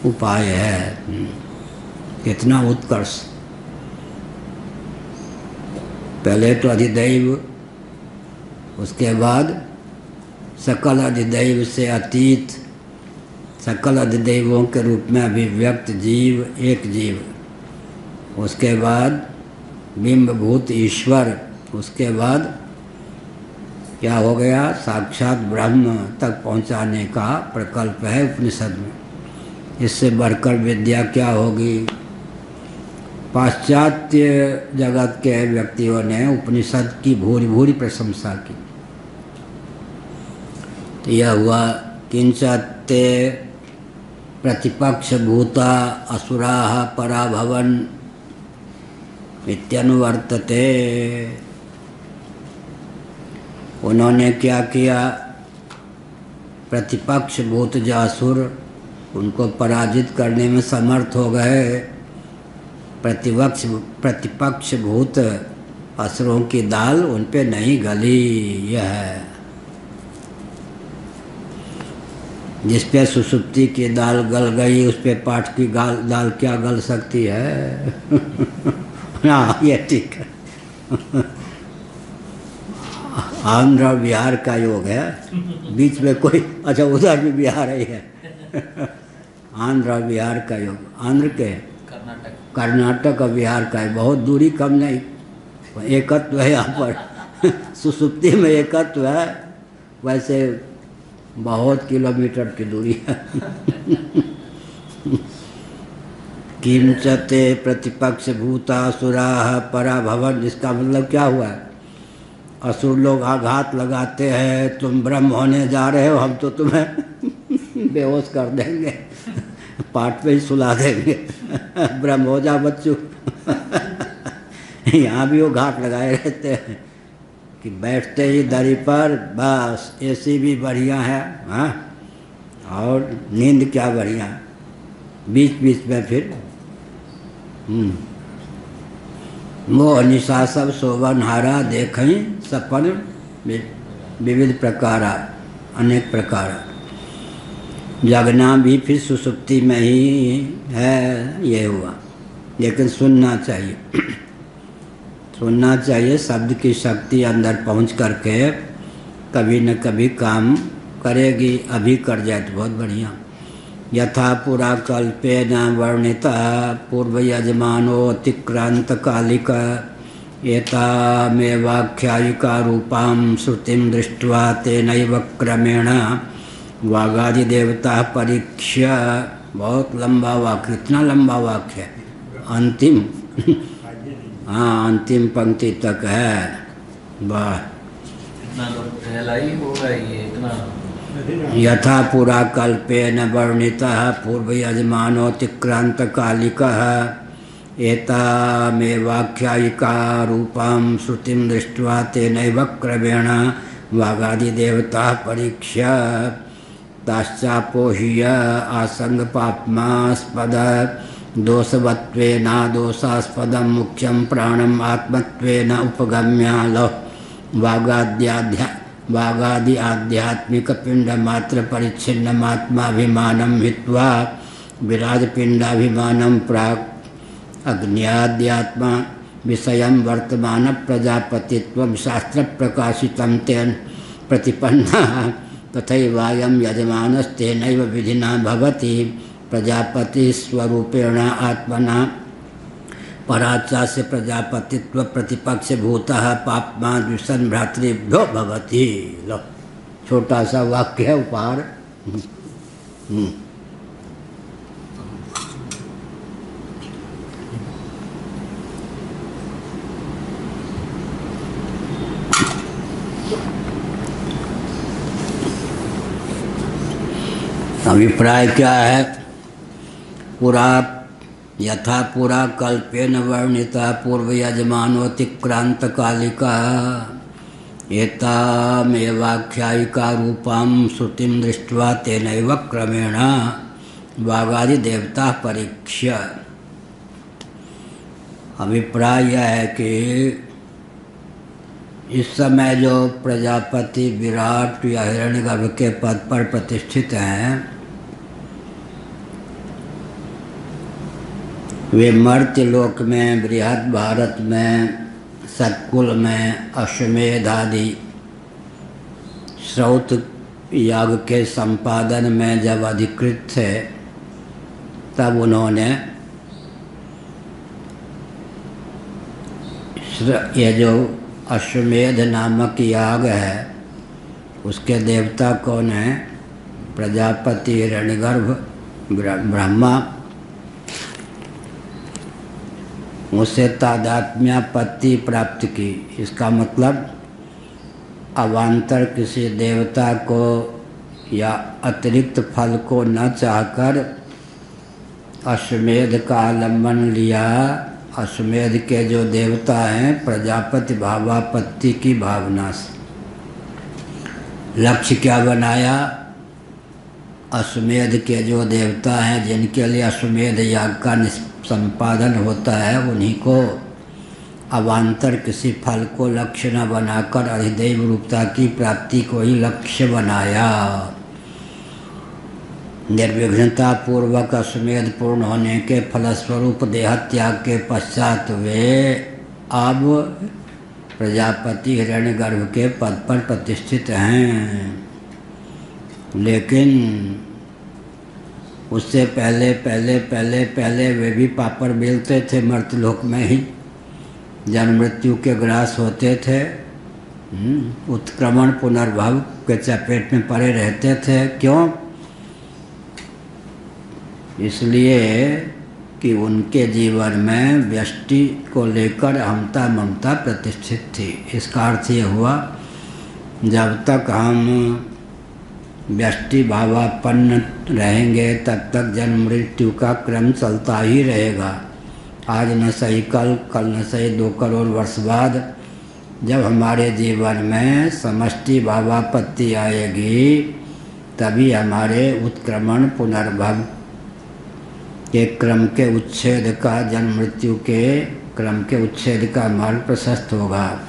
उपाय है। कितना उत्कर्ष! पहले तो अधिदैव, उसके बाद सकल अधिदैव से अतीत, सकल अधिदैवों के रूप में अभिव्यक्त जीव, एक जीव, उसके बाद बिंबभूत ईश्वर, उसके बाद क्या हो गया, साक्षात ब्रह्म तक पहुंचाने का प्रकल्प है उपनिषद में। इससे बढ़कर विद्या क्या होगी? पाश्चात्य जगत के व्यक्तियों ने उपनिषद की भूरि भूरि प्रशंसा की। तो यह हुआ किंचते प्रतिपक्ष भूता असुराः पराभवन इत्यनुवर्तते। उन्होंने क्या किया? प्रतिपक्ष भूत जो असुर, उनको पराजित करने में समर्थ हो गए। प्रतिपक्ष भूत असुरों की दाल उन पे नहीं गली। यह है जिस पे सुसुप्ति की दाल गल गई, उस पे पाठ की दाल क्या गल सकती है? हाँ, ये ठीक है। आंध्र और बिहार का योग है, बीच में कोई, अच्छा उधर भी बिहार ही है। आंध्र और बिहार का योग, आंध्र के कर्नाटक और बिहार का है, बहुत दूरी कम नहीं, एकत्व है यहाँ पर। सुसुप्ति में एकत्व है, वैसे बहुत किलोमीटर की दूरी है। किंचते प्रतिपक्ष भूतासुराः पराभवन, इसका मतलब क्या हुआ? असुर लोग आघात लगाते हैं, तुम ब्रह्म होने जा रहे हो, हम तो तुम्हें बेहोश कर देंगे, पाठ पे ही सुला देंगे। ब्रह्म हो जा बच्चों। यहाँ भी वो घाट लगाए रहते हैं कि बैठते ही दरी पर बस एसी भी बढ़िया है, हाँ, और नींद क्या बढ़िया, बीच बीच में फिर मोह निशा सब शोभन हारा देखें सपन विविध प्रकारा, अनेक प्रकार। जगना भी फिर सुसुप्ति में ही है, ये हुआ। लेकिन सुनना चाहिए, सुनना चाहिए। शब्द की शक्ति अंदर पहुंच करके कभी न कभी काम करेगी। अभी कर जाए तो बहुत बढ़िया। यथा पुरा कल्पेन वर्णिता पूर्व यजमानो अतिक्रांत कालिक एतामेवाख्यायिका रूपां श्रुतिं दृष्ट्वा तेनैव क्रमेण वागादि देवता परीक्ष्य। बहुत लंबा वाक्य, इतना लंबा वाक्य है, अंतिम हाँ अंतिम पंक्ति तक है। वाह, इतना गहराई होगा ये, इतना यथा पुरा कल्पेन वर्णितः पूर्व यजमानोऽतिक्रांत कालिकः एतामेवाख्यायिका रूपां श्रुतिं दृष्ट्वा तेनैव क्रमेण वागादिदेवताः परीक्ष्य ताश्चापोह्य आसंग पाप्मास्पद दोषवत्वेनादोषास्पदं मुख्यं प्राणम् आत्मत्वेन उपगम्य वागादि आध्यात्मिक पिंड मात्र परिच्छिन्नमात्माभिमानं हित्वा विराज पिंडाभिमानं प्राक् अग्न्याद्यात्मा विषयं वर्तमान प्रजापतित्वं शास्त्र प्रकाशितं तेन प्रतिपन्नः तथैवायं यजमानस्तेनैव विधिना भवति प्रजापति स्वरूपेण आत्मना पराचा से प्रजापतित्व प्रतिपक्ष भूतः पाप्मा द्विषन् भ्रातृभ्यो भवति। लो, छोटा सा वाक्य है, उपहार। अभिप्राय क्या है? पुरा यथा पुरा कल्पेन वर्णिता पूर्व यजमानोतिक्रांत कालिका एतामेवाख्यायिका रूपां श्रुतिं दृष्ट्वा तेनैव क्रमेण वागादि देवता परीक्ष्य। अभिप्राय यह है कि इस समय जो प्रजापति विराट या हिरण्यगर्भ के पद पर प्रतिष्ठित हैं, वे मर्त्य लोक में, बृहद भारत में, सतकुल में, अश्वमेध आदि श्रौत याग के संपादन में जब अधिकृत थे, तब उन्होंने ये जो अश्वमेध नामक याग है, उसके देवता कौन है? प्रजापति, हिरण्यगर्भ, ब्रह्मा। उसे तादात्म्यापत्ति प्राप्त की। इसका मतलब अवान्तर किसी देवता को या अतिरिक्त फल को न चाहकर अश्वमेध का आलम्बन लिया। अश्वमेध के जो देवता हैं, प्रजापति भावापत्ति की भावना से लक्ष्य क्या बनाया? अश्वमेध के जो देवता हैं, जिनके लिए अश्वमेध याग का संपादन होता है, उन्हीं को अवान्तर किसी फल को लक्ष्य न बनाकर अधिदैव रूपता की प्राप्ति को ही लक्ष्य बनाया। निर्विघ्नता पूर्वक अश्वमेध पूर्ण होने के फलस्वरूप देहत्याग के पश्चात वे अब प्रजापति हिरण्यगर्भ के पद पर प्रतिष्ठित हैं। लेकिन उससे पहले वे भी पापड़ बेलते थे, मर्त्यलोक में ही जन्म मृत्यु के ग्रास होते थे, उत्क्रमण पुनर्भव के चपेट में पड़े रहते थे। क्यों? इसलिए कि उनके जीवन में व्यष्टि को लेकर अहंता ममता प्रतिष्ठित थी। इसका अर्थ ये हुआ, जब तक हम व्यष्टि भावापन्न रहेंगे, तब तक जन्म मृत्यु का क्रम चलता ही रहेगा। आज न सही कल न सही 2 करोड़ वर्ष बाद जब हमारे जीवन में समष्टि भावापत्ति आएगी, तभी हमारे उत्क्रमण पुनर्भव के क्रम के उच्छेद का, जन्म मृत्यु के क्रम के उच्छेद का मार्ग प्रशस्त होगा।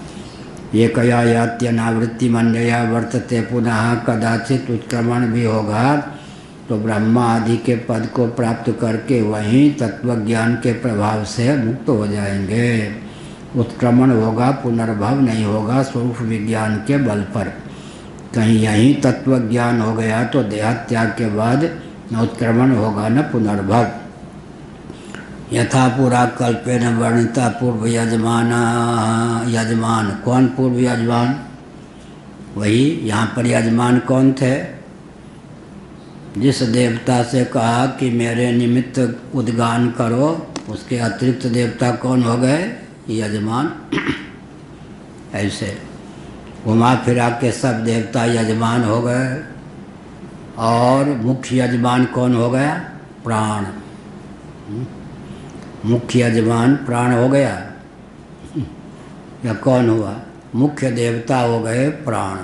ये कया यात्यनावृत्ति मंडया वर्तते, पुनः कदाचित उत्क्रमण भी होगा तो ब्रह्मा आदि के पद को प्राप्त करके वहीं तत्वज्ञान के प्रभाव से मुक्त हो जाएंगे। उत्क्रमण होगा, पुनर्भव नहीं होगा स्वरूप विज्ञान के बल पर। कहीं यहीं तत्वज्ञान हो गया तो देहत्याग के बाद न उत्क्रमण होगा न पुनर्भव। यथा पुरा कल्पेन वर्णिता पूर्व यजमान। कौन पूर्व यजमान? वही यहाँ पर यजमान कौन थे? जिस देवता से कहा कि मेरे निमित्त उद्गान करो, उसके अतिरिक्त देवता कौन हो गए? यजमान। ऐसे घुमा फिरा के सब देवता यजमान हो गए। और मुख्य यजमान कौन हो गया? प्राण। मुख्य यजमान प्राण हो गया या कौन हुआ? मुख्य देवता हो गए प्राण।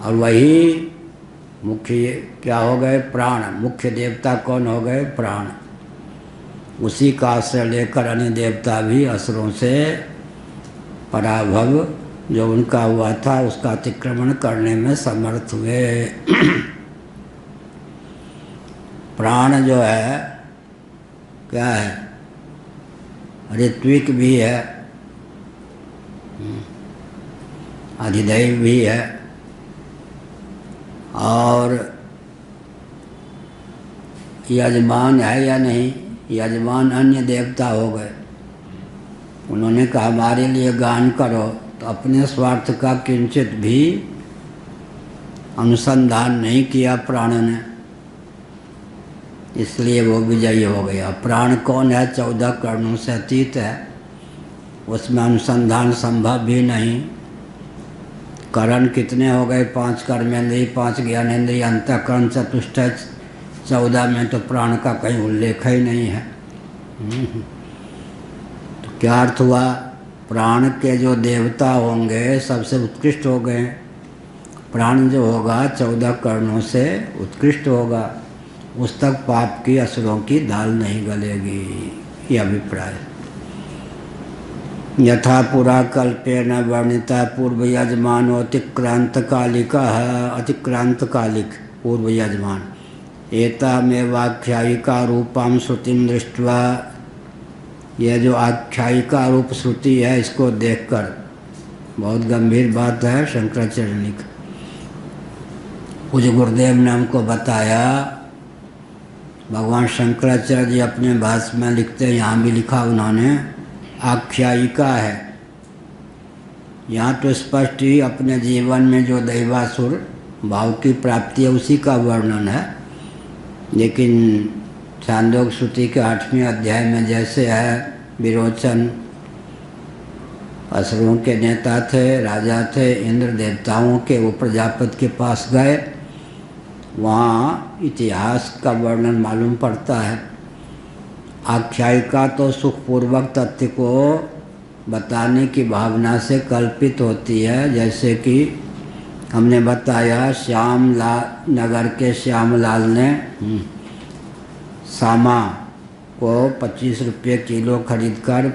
और वही मुख्य क्या हो गए? प्राण। मुख्य देवता कौन हो गए? प्राण। उसी का आश्रय लेकर अन्य देवता भी असुरों से पराभव जो उनका हुआ था उसका अतिक्रमण करने में समर्थ हुए। प्राण जो है क्या है? ऋत्विक भी है, अधिदैव भी है, और यजमान है या नहीं? यजमान अन्य देवता हो गए। उन्होंने कहा हमारे लिए गान करो, तो अपने स्वार्थ का किंचित भी अनुसंधान नहीं किया प्राण ने। इसलिए वो विजयी हो गया। प्राण कौन है? 14 कर्णों से अतीत है, उसमें अनुसंधान संभव भी नहीं। करण कितने हो गए? 5 कर्मेंद्रिय, 5 ज्ञानेंद्रिय, अंतःकरण, चतुष्टय। 14 में तो प्राण का कहीं उल्लेख ही नहीं है। तो क्या अर्थ हुआ? प्राण के जो देवता होंगे सबसे उत्कृष्ट हो गए। प्राण जो होगा 14 कर्णों से उत्कृष्ट होगा, उस तक पाप की असुरों की दाल नहीं गलेगी, ये अभिप्राय। यथा पुरा कल्पेन वर्णिता पूर्व यजमानो अतिक्रांत कालिका, अतिक्रांत कालिक पूर्व यजमान। एतामेवाख्यायिका रूपां श्रुतिम दृष्ट्वा, यह जो आख्यायिका रूप श्रुति है इसको देखकर, बहुत गंभीर बात है शंकराचार्य की। पूज्य गुरुदेव ने हमको बताया, भगवान शंकराचार्य जी अपने भाष्य में लिखते हैं, यहाँ भी लिखा उन्होंने, आख्यायिका है। यहाँ तो स्पष्ट ही अपने जीवन में जो दैवासुर भाव की प्राप्ति है उसी का वर्णन है, लेकिन छांदोग्य श्रुति के 8वें अध्याय में जैसे है, विरोचन असुरों के नेता थे, राजा थे, इंद्र देवताओं के, वो प्रजापति के पास गए, वहाँ इतिहास का वर्णन मालूम पड़ता है। आख्यायिका तो सुखपूर्वक तथ्य को बताने की भावना से कल्पित होती है, जैसे कि हमने बताया श्यामलाल नगर के श्यामलाल ने सामा को 25 रुपये किलो खरीदकर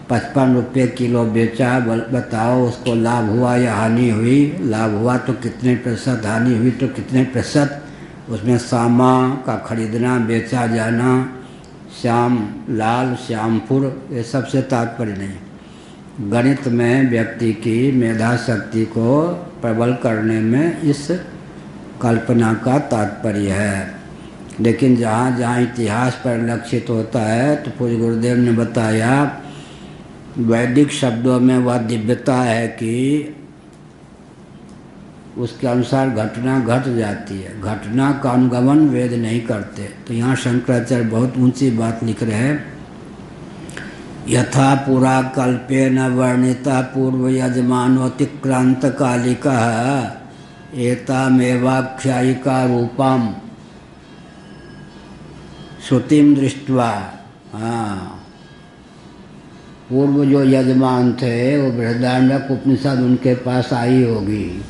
55 रुपये किलो बेचा। बताओ उसको लाभ हुआ या हानि हुई? लाभ हुआ तो कितने प्रतिशत, हानि हुई तो कितने प्रतिशत? उसमें सामा का खरीदना, बेचा जाना, श्याम लाल, श्यामपुर, ये सबसे तात्पर्य नहीं। गणित में व्यक्ति की मेधा शक्ति को प्रबल करने में इस कल्पना का तात्पर्य है। लेकिन जहाँ जहाँ इतिहास परिलक्षित होता है तो पूज्य गुरुदेव ने बताया, वैदिक शब्दों में वह दिव्यता है कि उसके अनुसार घटना घट जाती है, घटना का अनुगमन वेद नहीं करते। तो यहाँ शंकराचार्य बहुत ऊंची बात लिख रहे हैं, यथा पुरा कल्पेन वर्णिता पूर्व यजमानोतिक्रांत कालिका एतामेवाख्यायिका रूपम श्रुतिम दृष्ट्वा। हाँ, पूर्व जो यजमान थे वो बृहदारण्यक उपनिषद उनके पास आई होगी,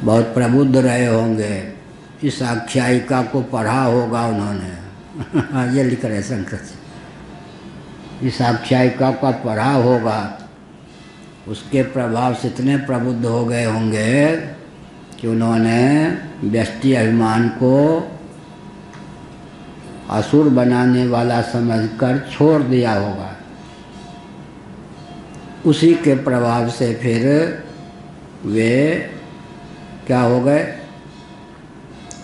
बहुत प्रबुद्ध रहे होंगे, इस आख्यायिका को पढ़ा होगा उन्होंने। ये लिख रहे शंकर जी, इस आख्यायिका का पढ़ा होगा, उसके प्रभाव से इतने प्रबुद्ध हो गए होंगे कि उन्होंने व्यष्टि अभिमान को असुर बनाने वाला समझकर छोड़ दिया होगा। उसी के प्रभाव से फिर वे क्या हो गए?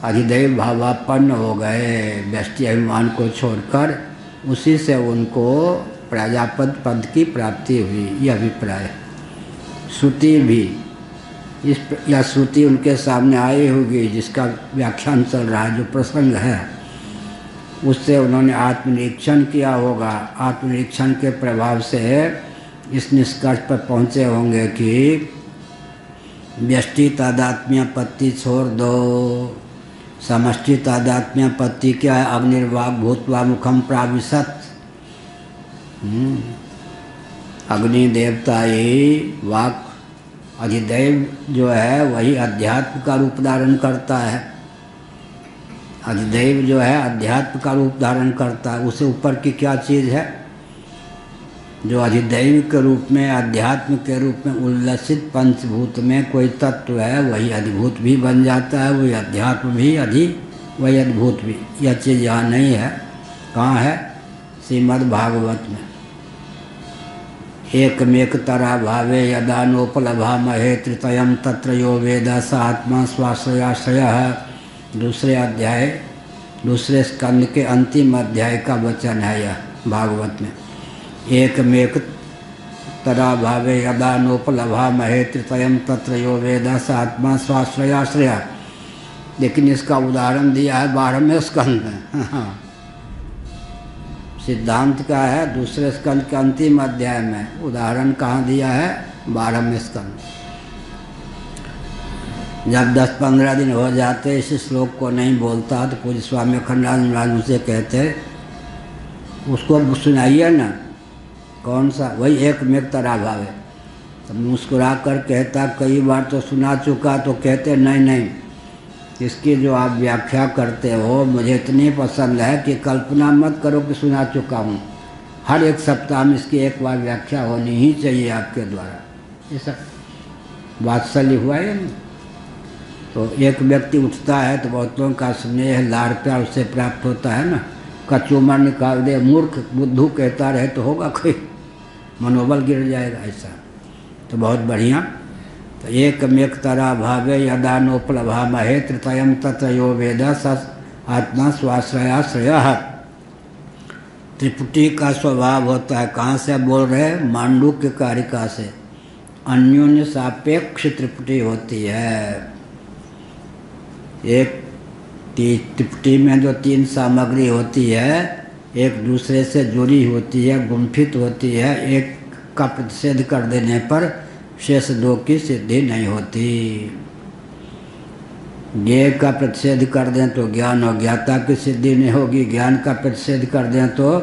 अधिदैव भावापन्न हो गए, व्यष्टि अभिमान को छोड़कर। उसी से उनको प्रजापति पद की प्राप्ति हुई, यह अभिप्राय है। श्रुति भी यह श्रुति उनके सामने आई होगी, जिसका व्याख्यान चल रहा है, जो प्रसंग है, उससे उन्होंने आत्मनिरीक्षण किया होगा। आत्मनिरीक्षण के प्रभाव से इस निष्कर्ष पर पहुँचे होंगे कि व्यष्टि तादात्म्य पत्ति छोड़ दो। समष्टि तादात्म्य पत्ति क्या है? अग्निर्वाक भूतवा मुखम प्राविशत। अग्नि देवता ही वाक, अधिदैव जो है वही अध्यात्म का रूप धारण करता है। अधिदैव जो है अध्यात्म का रूप धारण करता है। उससे ऊपर की क्या चीज़ है? जो अधिदैव के रूप में, अध्यात्म के रूप में उल्लसित पंचभूत में कोई तत्व है, वही अधिभूत भी बन जाता है, वही अध्यात्म भी वही अद्भुत भी। यह चीज़ यहाँ नहीं है। कहाँ है? श्रीमद् भागवत में। एकमेक तरा भावे यदा नोपलभामहे तृतयम तत्र यो वेद स आत्मा स्वाश्रयाश्रयः। दूसरे अध्याय, दूसरे स्कंद के अंतिम अध्याय का वचन है यह भागवत में। एकमेक तरा भावे यदा नोपलभामहे तृतयम तत्र यो वेद स आत्मा स्वाश्रयाश्रयः। लेकिन इसका उदाहरण दिया है 12वें स्कंद में। हाँ, सिद्धांत का है दूसरे स्कंद के अंतिम अध्याय में, उदाहरण कहाँ दिया है? 12वें स्कंद। जब 10-15 दिन हो जाते इस श्लोक को नहीं बोलता तो पूज्य स्वामी अखंडानंद महाराज मुझसे कहते उसको सुनाइए ना। कौन सा? वही एक मेघ तरा भाव है। तो मुस्कुरा कर कहता कई बार तो सुना चुका। तो कहते नहीं नहीं, इसकी जो आप व्याख्या करते हो मुझे इतनी पसंद है कि कल्पना मत करो कि सुना चुका हूँ। हर एक सप्ताह में इसकी एक बार व्याख्या होनी ही चाहिए आपके द्वारा। ये सब वात्सल्य हुआ है ना। तो एक व्यक्ति उठता है तो बहुतों का स्नेह लाड़ प्यार उससे प्राप्त होता है ना। कचूमर निकाल दे, मूर्ख बुद्धू कहता रहे तो होगा कोई, मनोबल गिर जाएगा ऐसा। तो बहुत बढ़िया। तो एक मेघ तरा भावे यदा नोपलभा महे तृतयम तत्र यो वेद स आत्मा स्वाश्रयाश्रय। त्रिपुटी का स्वभाव होता है, कहाँ से बोल रहे? मांडूक्य कारिका से। अन्योन्य सापेक्ष त्रिपुटी होती है। एक त्रिपुटी में जो 3 सामग्री होती है एक दूसरे से जुड़ी होती है, गुम्फित होती है। एक का प्रतिषेध कर देने पर शेष 2 की सिद्धि नहीं होती। ज्ञेय का प्रतिषेध कर दें तो ज्ञान और ज्ञाता की सिद्धि नहीं होगी। ज्ञान का प्रतिषेध कर दें तो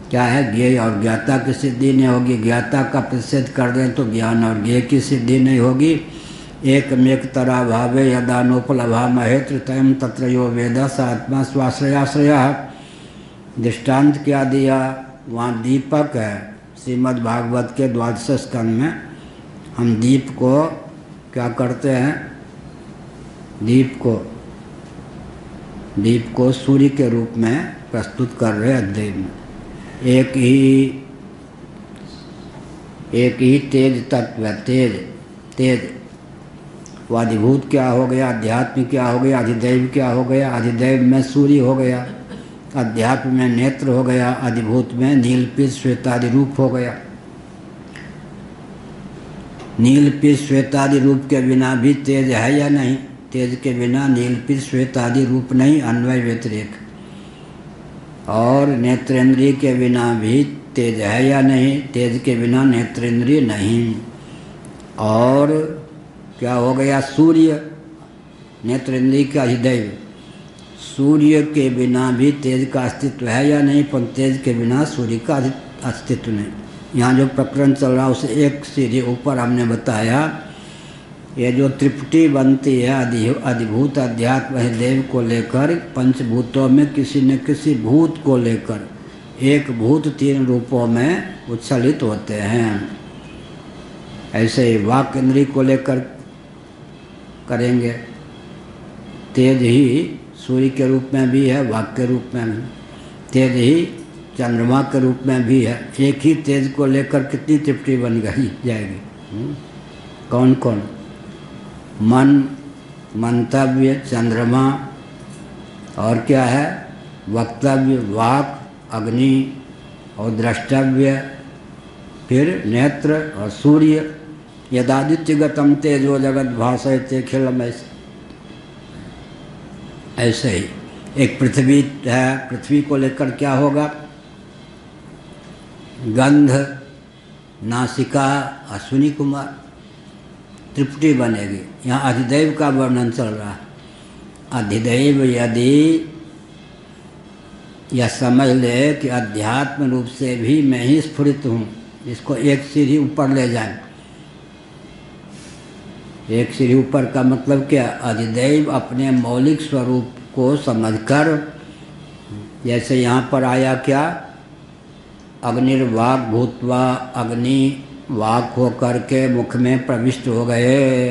क्या है? ज्ञेय और ज्ञाता की सिद्धि नहीं होगी। ज्ञाता का प्रतिषेध कर दें तो ज्ञान और ज्ञेय की सिद्धि नहीं होगी। एक मेघ तरा भावे यदा नोपलभा महे तृतयम तत्र यो वेद स आत्मा स्वाश्रयाश्रय। दृष्टांत क्या दिया? वहाँ दीपक है। श्रीमद् भागवत के 12वें स्कंद में हम दीप को क्या करते हैं? दीप को सूर्य के रूप में प्रस्तुत कर रहे अध्याय में। एक ही तेज तत्व है। तेज वो अधिभूत क्या हो गया? अध्यात्म क्या हो गया? अधिदैव क्या हो गया? अधिदैव में सूर्य हो गया, अध्यात्म में नेत्र हो गया, अधिभूत में नीलपीत श्वेतादि रूप हो गया। नीलपीत श्वेतादि रूप के बिना भी तेज है या नहीं? तेज के बिना नीलपीत श्वेतादि रूप नहीं, अन्वय व्यतिरेक। और नेत्रेंद्रिय के बिना भी तेज है या नहीं? तेज के बिना नेत्रेंद्रिय नहीं। और क्या हो गया? सूर्य, नेत्रेंद्रिय का अधिदैव। सूर्य के बिना भी तेज का अस्तित्व है या नहीं? पर तेज के बिना सूर्य का अस्तित्व नहीं। यहाँ जो प्रकरण चल रहा है उसे एक सीढ़ी ऊपर हमने बताया। ये जो त्रिपुटी बनती है अधिभूत अध्यात्म देव को लेकर, पंचभूतों में किसी न किसी भूत को लेकर एक भूत 3 रूपों में उच्छलित होते हैं। ऐसे ही वाक इंद्रिय को लेकर करेंगे। तेज ही सूर्य के रूप में भी है, वाक के रूप में भी। तेज ही चंद्रमा के रूप में भी है। एक ही तेज को लेकर कितनी त्रिपुटी बन गई जाएगी? कौन कौन? मन, मंतव्य, चंद्रमा, और क्या है? वक्तव्य, वाक, अग्नि और द्रष्टव्य, फिर नेत्र और सूर्य। यदादित्यगतम तेजो जगत भासयते खिलम। ऐसे ही एक पृथ्वी है। पृथ्वी को लेकर क्या होगा? गंध, नासिका, अश्विनी कुमार, त्रिपुटी बनेगी। यहाँ अधिदैव का वर्णन चल रहा है। अधिदैव यदि यह समझ ले कि अध्यात्म रूप से भी मैं ही स्फुरित हूँ, इसको एक सीढ़ी ऊपर ले जाए। एक सीढ़ी ऊपर का मतलब क्या? अधिदैव अपने मौलिक स्वरूप को समझकर, जैसे यहाँ पर आया क्या? अग्निर्वाक भूत्वा, अग्नि वाक हो करके मुख में प्रविष्ट हो गए।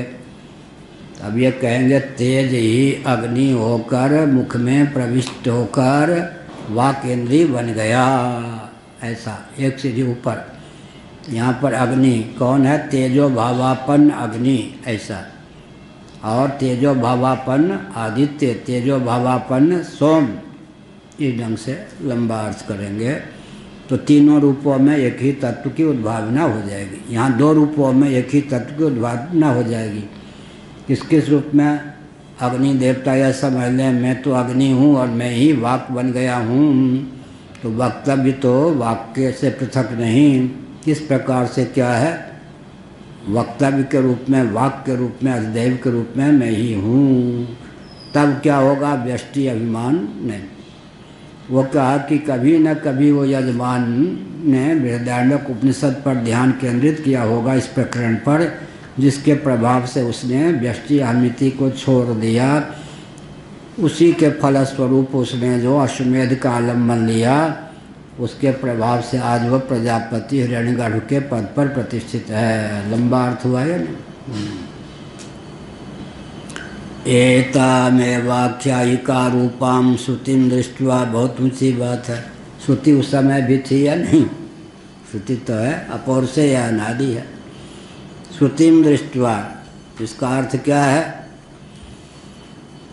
अब ये कहेंगे तेज ही अग्नि होकर मुख में प्रविष्ट होकर वाक इंद्रिय बन गया। ऐसा एक सीढ़ी ऊपर। यहाँ पर अग्नि कौन है? तेजो भावापन्न अग्नि, ऐसा। और तेजो भावापन्न आदित्य, तेजो भावापन्न सोम, इस ढंग से लंबा अर्थ करेंगे तो तीनों रूपों में एक ही तत्व की उद्भावना हो जाएगी। यहाँ 2 रूपों में एक ही तत्व की उद्भावना हो जाएगी। किस किस रूप में? अग्नि देवता यह समझ लें मैं तो अग्नि हूँ और मैं ही वाक बन गया हूँ, तो वक्तव्य तो वाक्य से पृथक नहीं। किस प्रकार से क्या है, वक्तव्य के रूप में, वाक के रूप में, अधिदैव के रूप में मैं ही हूँ। तब क्या होगा, व्यष्टि अभिमान नहीं। वो कहा कि कभी न कभी वो यजमान ने बृहदारण्यक उपनिषद पर ध्यान केंद्रित किया होगा इस प्रकरण पर, जिसके प्रभाव से उसने व्यष्टि अहमिति को छोड़ दिया। उसी के फलस्वरूप उसने जो अश्वमेध का आलम्बन लिया, उसके प्रभाव से आज वह प्रजापति हिरण्यगर्भ के पद पर प्रतिष्ठित है। लंबा अर्थ हुआ है ना। एतामेवाख्यायिका रूपाम श्रुतिम दृष्ट्वा, बहुत ऊंची बात है। श्रुति उस समय भी थी या नहीं, श्रुति तो है, अपौर से या अनादि है। श्रुतिम दृष्ट्वा, इसका अर्थ क्या है,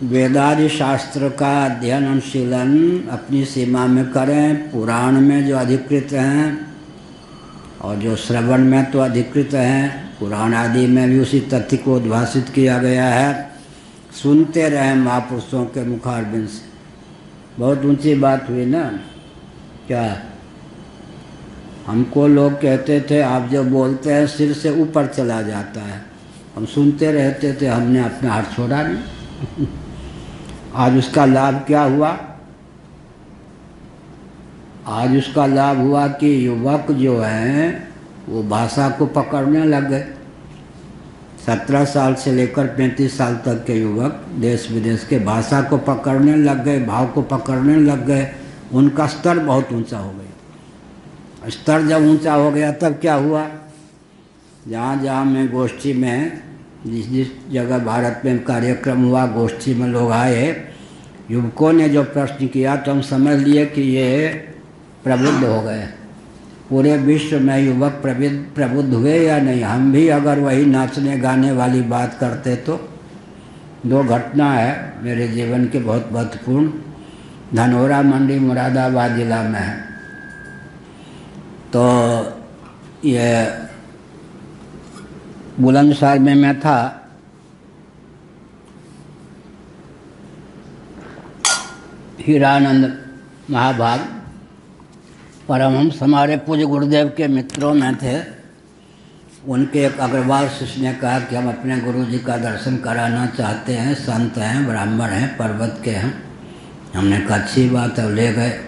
वेदादि शास्त्र का अध्ययन अनुशीलन अपनी सीमा में करें। पुराण में जो अधिकृत हैं और जो श्रवण में तो अधिकृत हैं, पुराण आदि में भी उसी तथ्य को उद्भाषित किया गया है। सुनते रहें महापुरुषों के मुखारबिंद से। बहुत ऊंची बात हुई ना। क्या हमको लोग कहते थे आप जो बोलते हैं सिर से ऊपर चला जाता है, हम सुनते रहते थे, हमने अपना हाथ छोड़ा नहीं। आज उसका लाभ क्या हुआ, आज उसका लाभ हुआ कि युवक जो हैं वो भाषा को पकड़ने लग गए। 17 साल से लेकर 35 साल तक के युवक देश विदेश के भाषा को पकड़ने लग गए, भाव को पकड़ने लग गए। उनका स्तर बहुत ऊंचा हो गया। स्तर जब ऊंचा हो गया तब क्या हुआ, जहाँ जहाँ मैं गोष्ठी में, जिस जिस जगह भारत में कार्यक्रम हुआ, गोष्ठी में लोग आए, युवकों ने जो प्रश्न किया तो हम समझ लिए कि ये प्रबुद्ध हो गए। पूरे विश्व में युवक प्रबुद्ध हुए या नहीं। हम भी अगर वही नाचने गाने वाली बात करते तो। 2 घटना है मेरे जीवन के बहुत महत्वपूर्ण। धनौरा मंडी मुरादाबाद जिला में है। तो ये बुलंदशहर में मैं था, हीरानंद महाभाग परमहंस हमारे पूज्य गुरुदेव के मित्रों में थे। उनके एक अग्रवाल शिष्य ने कहा कि हम अपने गुरु जी का दर्शन कराना चाहते हैं, संत हैं, ब्राह्मण हैं, पर्वत के हैं। हमने कहा अच्छी बात है, ले गए।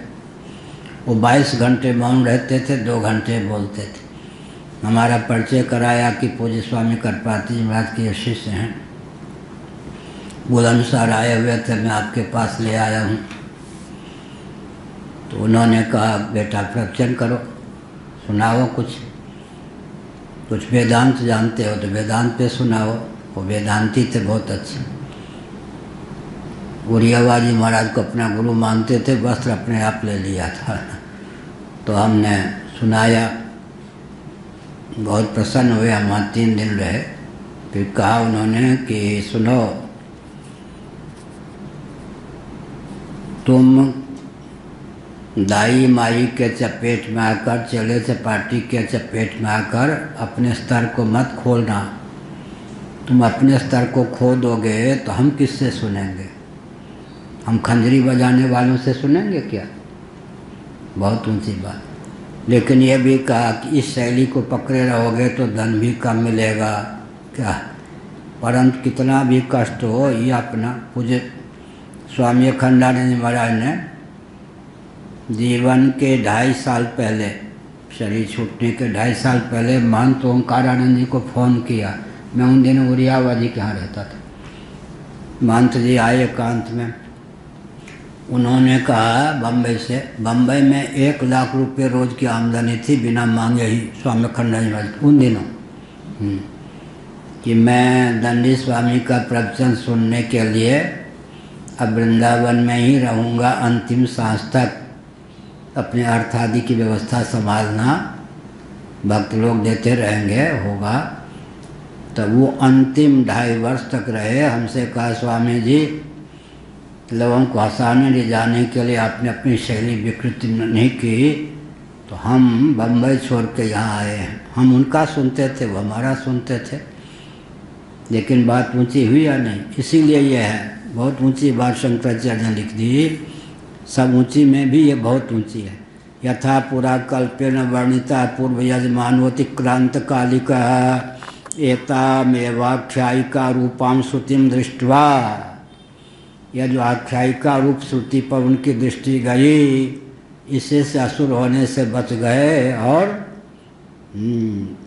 वो 22 घंटे मौन रहते थे, 2 घंटे बोलते थे। हमारा परिचय कराया कि पूज्य स्वामी करपाती जी महाराज के शिष्य हैं, बुलंदशहर आए हुए थे, मैं आपके पास ले आया हूँ। तो उन्होंने कहा बेटा प्रवचन करो, सुनाओ कुछ वेदांत जानते हो तो वेदांत पे सुनाओ। वो वेदांती थे बहुत अच्छे। गुरियावा जी महाराज को अपना गुरु मानते थे, वस्त्र अपने आप ले लिया था। तो हमने सुनाया, बहुत प्रसन्न हुए। हम वहाँ 3 दिन रहे। फिर कहा उन्होंने कि सुनो, तुम दाई माई के चपेट में आकर, चेले चपाटी के चपेट में आकर अपने स्तर को मत खोलना। तुम अपने स्तर को खो दोगे तो हम किससे सुनेंगे? हम खंजरी बजाने वालों से सुनेंगे क्या? बहुत ऊंची बात। लेकिन ये भी कहा कि इस शैली को पकड़े रहोगे तो धन भी कम मिलेगा। क्या, परंतु कितना भी कष्ट हो, ये अपना पूज्य स्वामी अखंडानंद महाराज ने जीवन के 2.5 साल पहले, शरीर छूटने के 2.5 साल पहले महंत ओंकारानंद जी को फ़ोन किया। मैं उन दिनों उरियावा जी के यहाँ रहता था। महंत जी आए एकांत में। उन्होंने कहा बम्बई से, बम्बई में 1 लाख रुपये रोज़ की आमदनी थी बिना मांगे ही स्वामी अखंडानंद महाराज उन दिनों, कि मैं दंडी स्वामी का प्रवचन सुनने के लिए अब वृंदावन में ही रहूँगा अंतिम सांस तक। अपने अर्थ आदि की व्यवस्था संभालना, भक्त लोग देते रहेंगे, होगा। तो वो अंतिम 2.5 वर्ष तक रहे। हमसे कहा स्वामी जी, लोगों को हंसाने ले जाने के लिए आपने अपनी शैली विकृति नहीं की, तो हम बम्बई छोड़ के यहाँ आए हैं। हम उनका सुनते थे, वो हमारा सुनते थे। लेकिन बात ऊंची हुई या नहीं? इसीलिए ये है, बहुत ऊंची बात शंकराचार्य ने लिख दी। सब ऊंची में भी ये बहुत ऊंची है। यथा पुरा कल्पेन वर्णिता पूर्व यजमानोतिक्रांत कालिका एतामेवाख्यायिका रूपां श्रुतिम दृष्ट्वा। यह जो आख्यायिका रूप श्रुति पर उनकी दृष्टि गई, इसे से असुर होने से बच गए और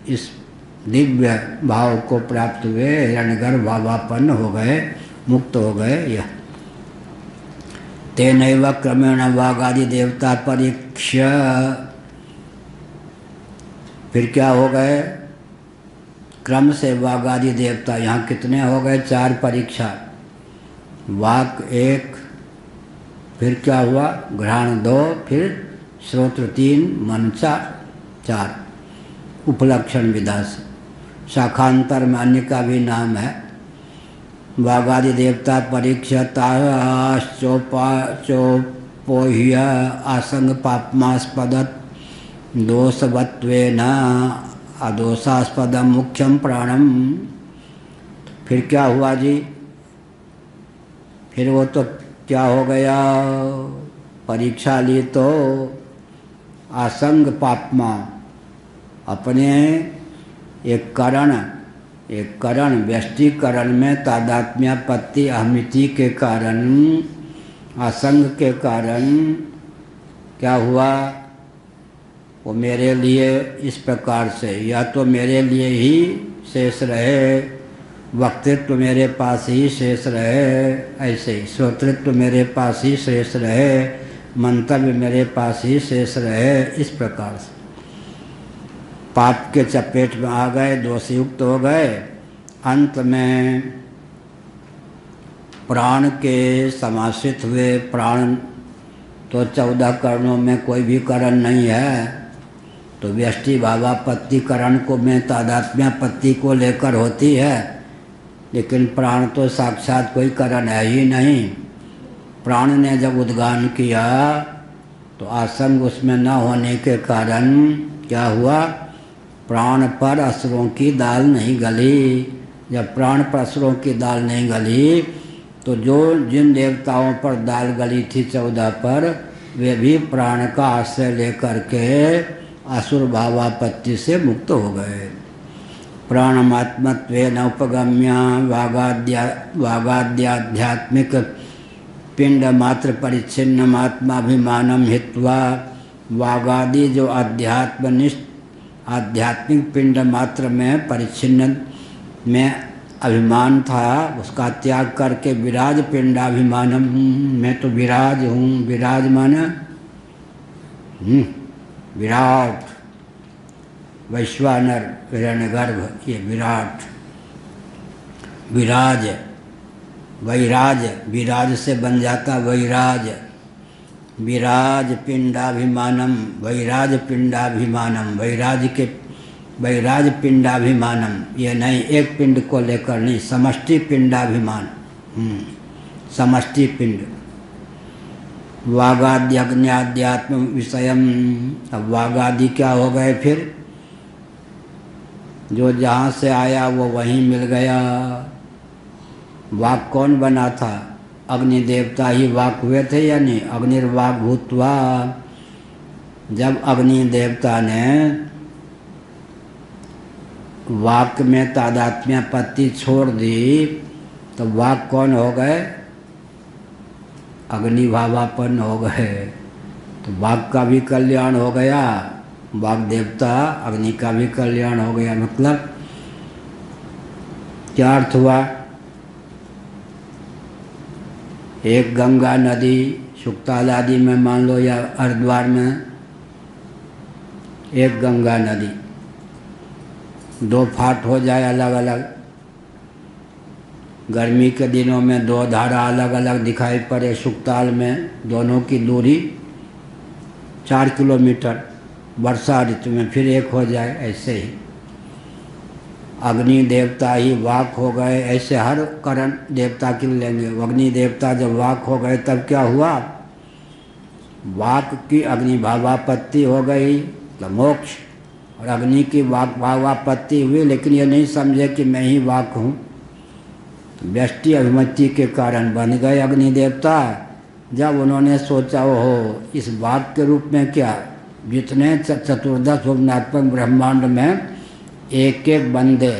इस दिव्य भाव को प्राप्त हुए, हिरण्यगर्भ भावापन्न हो गए, मुक्त हो गए। यह तेनैव क्रमेण वागादि देवता परीक्ष्य, फिर क्या हो गए? क्रम से वागादि देवता, यहाँ कितने हो गए? 4 परीक्षा। वाक 1, फिर क्या हुआ? घ्राण 2, फिर श्रोत्र 3, मन 4। उपलक्षण विधा से शाखांतर में अन्य का भी नाम है। वागादि देवता परीक्षा चोपोह्य आसंग पापमास्पदत दोषवत्वेन अदोषास्पदम मुख्यम प्राणम। फिर क्या हुआ जी? फिर वो तो क्या हो गया? परीक्षा ली तो आसंग पापमा, अपने एक करण व्यष्टिकरण में तादात्म्यापत्ति अहमिति के कारण, असंग के कारण क्या हुआ? वो मेरे लिए इस प्रकार से, या तो मेरे लिए ही शेष रहे, वक्तृत्व मेरे पास ही शेष रहे, ऐसे ही श्रोतृत्व मेरे पास ही शेष रहे, मंतव्य मेरे पास ही शेष रहे, इस प्रकार से पाप के चपेट में आ गए, दोषयुक्त हो गए। अंत में प्राण के समाश्रित हुए। प्राण तो 14 करणों में कोई भी करण नहीं है, तो व्यष्टि भावापत्ति करण को में तादात्म्यापत्ति को लेकर होती है, लेकिन प्राण तो साक्षात कोई करण है ही नहीं। प्राण ने जब उद्गान किया तो आसंग उसमें न होने के कारण क्या हुआ? प्राण पर असुरों की दाल नहीं गली। जब प्राण पर असुरों की दाल नहीं गली तो जिन देवताओं पर दाल गली थी 14 पर, वे भी प्राण का आश्रय लेकर के असुर भावापत्ति से मुक्त हो गए। प्राणमात्मत्वेन उपगम्य वागाद्याध्यात्मिक पिंड मात्र परिच्छिन्न आत्माभिमानम हित्वा, वागादि जो आध्यात्मिक पिंड मात्र में परिच्छिन्न में अभिमान था, उसका त्याग करके विराज पिंडाभिमानम, मैं तो विराज हूँ। विराज माने विराट, वैश्वानर, हिरण्यगर्भ, ये विराट। विराज, वैराज, विराज से बन जाता वैराज। विराज पिंडाभिमानम, वैराज पिंडाभिमानम, वैराज पिंडाभिमानम, ये नहीं एक पिंड को लेकर नहीं, समष्टि पिंडाभिमान, समष्टि पिंड। वागाद्यज्ञाध्यात्म विषयम, अब वागादि क्या हो गए? फिर जो जहाँ से आया वो वहीं मिल गया। वाक कौन बना था? अग्नि देवता ही वाक हुए थे या नहीं? अग्निर्वाक भूत्वा, जब अग्नि देवता ने वाक में तादात्म्यापत्ति छोड़ दी तो वाक कौन हो गए? अग्नि भावापन्न हो गए। तो वाक का भी कल्याण हो गया, वाक देवता अग्नि का भी कल्याण हो गया। मतलब क्या अर्थ हुआ? एक गंगा नदी सुक्ताल आदि में मान लो, या हरिद्वार में एक गंगा नदी, 2 फाट हो जाए अलग अलग, गर्मी के दिनों में 2 धारा अलग अलग दिखाई पड़े सुक्ताल में, दोनों की दूरी 4 किलोमीटर, वर्षा ऋतु में फिर एक हो जाए, ऐसे ही अग्नि देवता ही वाक हो गए। ऐसे हर करण देवता के लेंगे। अग्नि देवता जब वाक हो गए तब क्या हुआ? वाक की अग्नि भावापत्ति हो गई तो मोक्ष, और अग्नि की वाक भावापत्ति हुई, लेकिन ये नहीं समझे कि मैं ही वाक हूँ, व्यष्टि अभिमति के कारण बन गए अग्नि देवता। जब उन्होंने सोचा हो इस वाग के रूप में क्या, जितने चतुर्दश भुवनात्मक ब्रह्मांड में एक एक बंदे,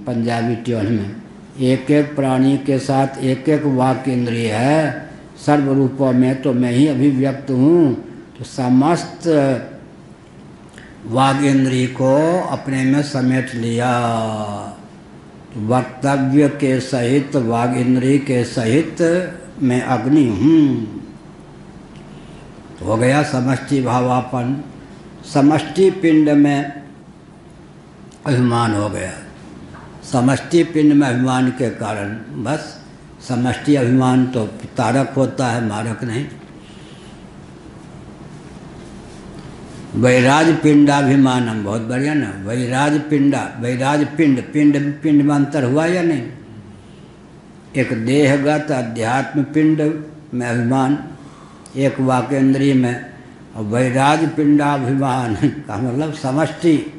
पंजाबी ट्यून में, एक एक प्राणी के साथ एक एक वाक इंद्रिय है, सर्व रूपों में तो मैं ही अभिव्यक्त हूँ। तो समस्त वाग इंद्रिय को अपने में समेट लिया। वक्तव्य के सहित वाग इंद्रिय के सहित मैं अग्नि हूँ। हो गया समष्टि भावापन। समष्टि पिंड में अभिमान हो गया। समष्टि पिंड में अभिमान के कारण बस समष्टि अभिमान तो तारक होता है, मारक नहीं। वैराज पिंडाभिमानम, बहुत बढ़िया ना। वैराज पिंडा, वैराज पिंड, पिंड पिंड में अंतर हुआ या नहीं। एक देहगत अध्यात्म पिंड में अभिमान, एक वाकेंद्रीय में, और वैराज पिंडाभिमान का मतलब समष्टि,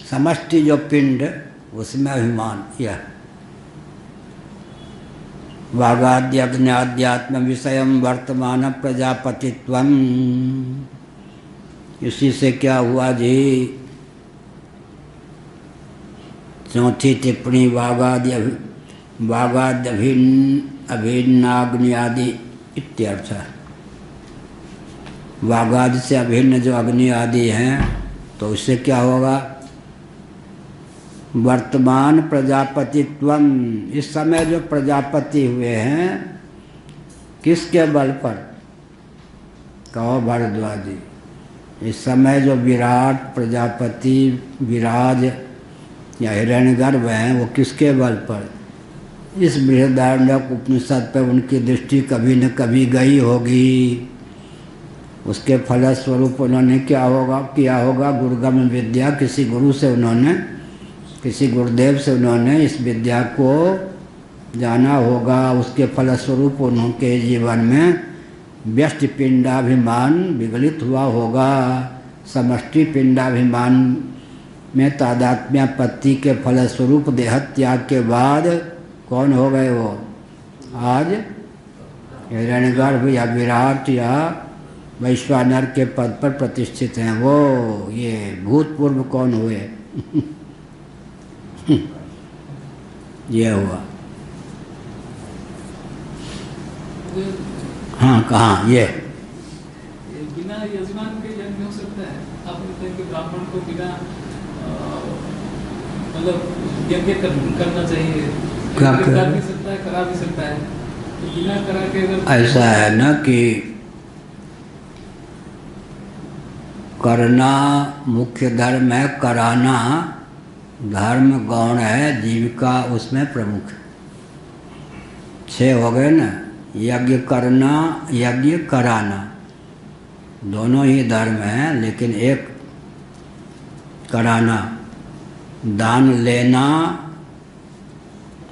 समष्टि जो पिंड उसमें अभिमान। यह वागाद्यज्ञाध्यात्म विषयम वर्तमान प्रजापतित्वम। इसी से क्या हुआ जी, चौथी टिप्पणी वागाद्यभिन्नाग्नि आदि इत्यर्थ। वागादि से अभिन्न जो अग्नि आदि हैं तो उससे क्या होगा, वर्तमान प्रजापतित्वम। इस समय जो प्रजापति हुए हैं किसके बल पर, कहो भरद्वाजी। इस समय जो विराट प्रजापति विराज या हिरण्यगर्भ हैं वो किसके बल पर, इस बृहदारण्यक उपनिषद पर उनकी दृष्टि कभी न कभी गई होगी। उसके फलस्वरूप उन्होंने क्या होगा किया होगा, गुरुगम विद्या, किसी गुरु से उन्होंने, किसी गुरुदेव से उन्होंने इस विद्या को जाना होगा। उसके फलस्वरूप उनके जीवन में व्यष्टि पिंडाभिमान विगलित हुआ होगा। समष्टि पिंडाभिमान में तादात्म्यापत्ति के फलस्वरूप देहत्याग के बाद कौन हो गए वो, आज हिरण्यगर्भ या विराट या वैश्वानर के पद पर प्रतिष्ठित हैं वो। ये भूतपूर्व कौन हुए ये हुआ। हाँ कहाँ ये बिना यजमान के यज्ञ हो सकता है। आप कहते हैं कि ब्राह्मण को बिना मतलब यज्ञ करना चाहिए, क्या कर भी सकता है, करा भी सकता है। तो बिना करा के अगर ऐसा है ना कि करना मुख्य धर्म है, कराना धर्म गौण है, जीविका उसमें प्रमुख। 6 हो गए ना, यज्ञ करना यज्ञ कराना दोनों ही धर्म हैं, लेकिन एक कराना, दान लेना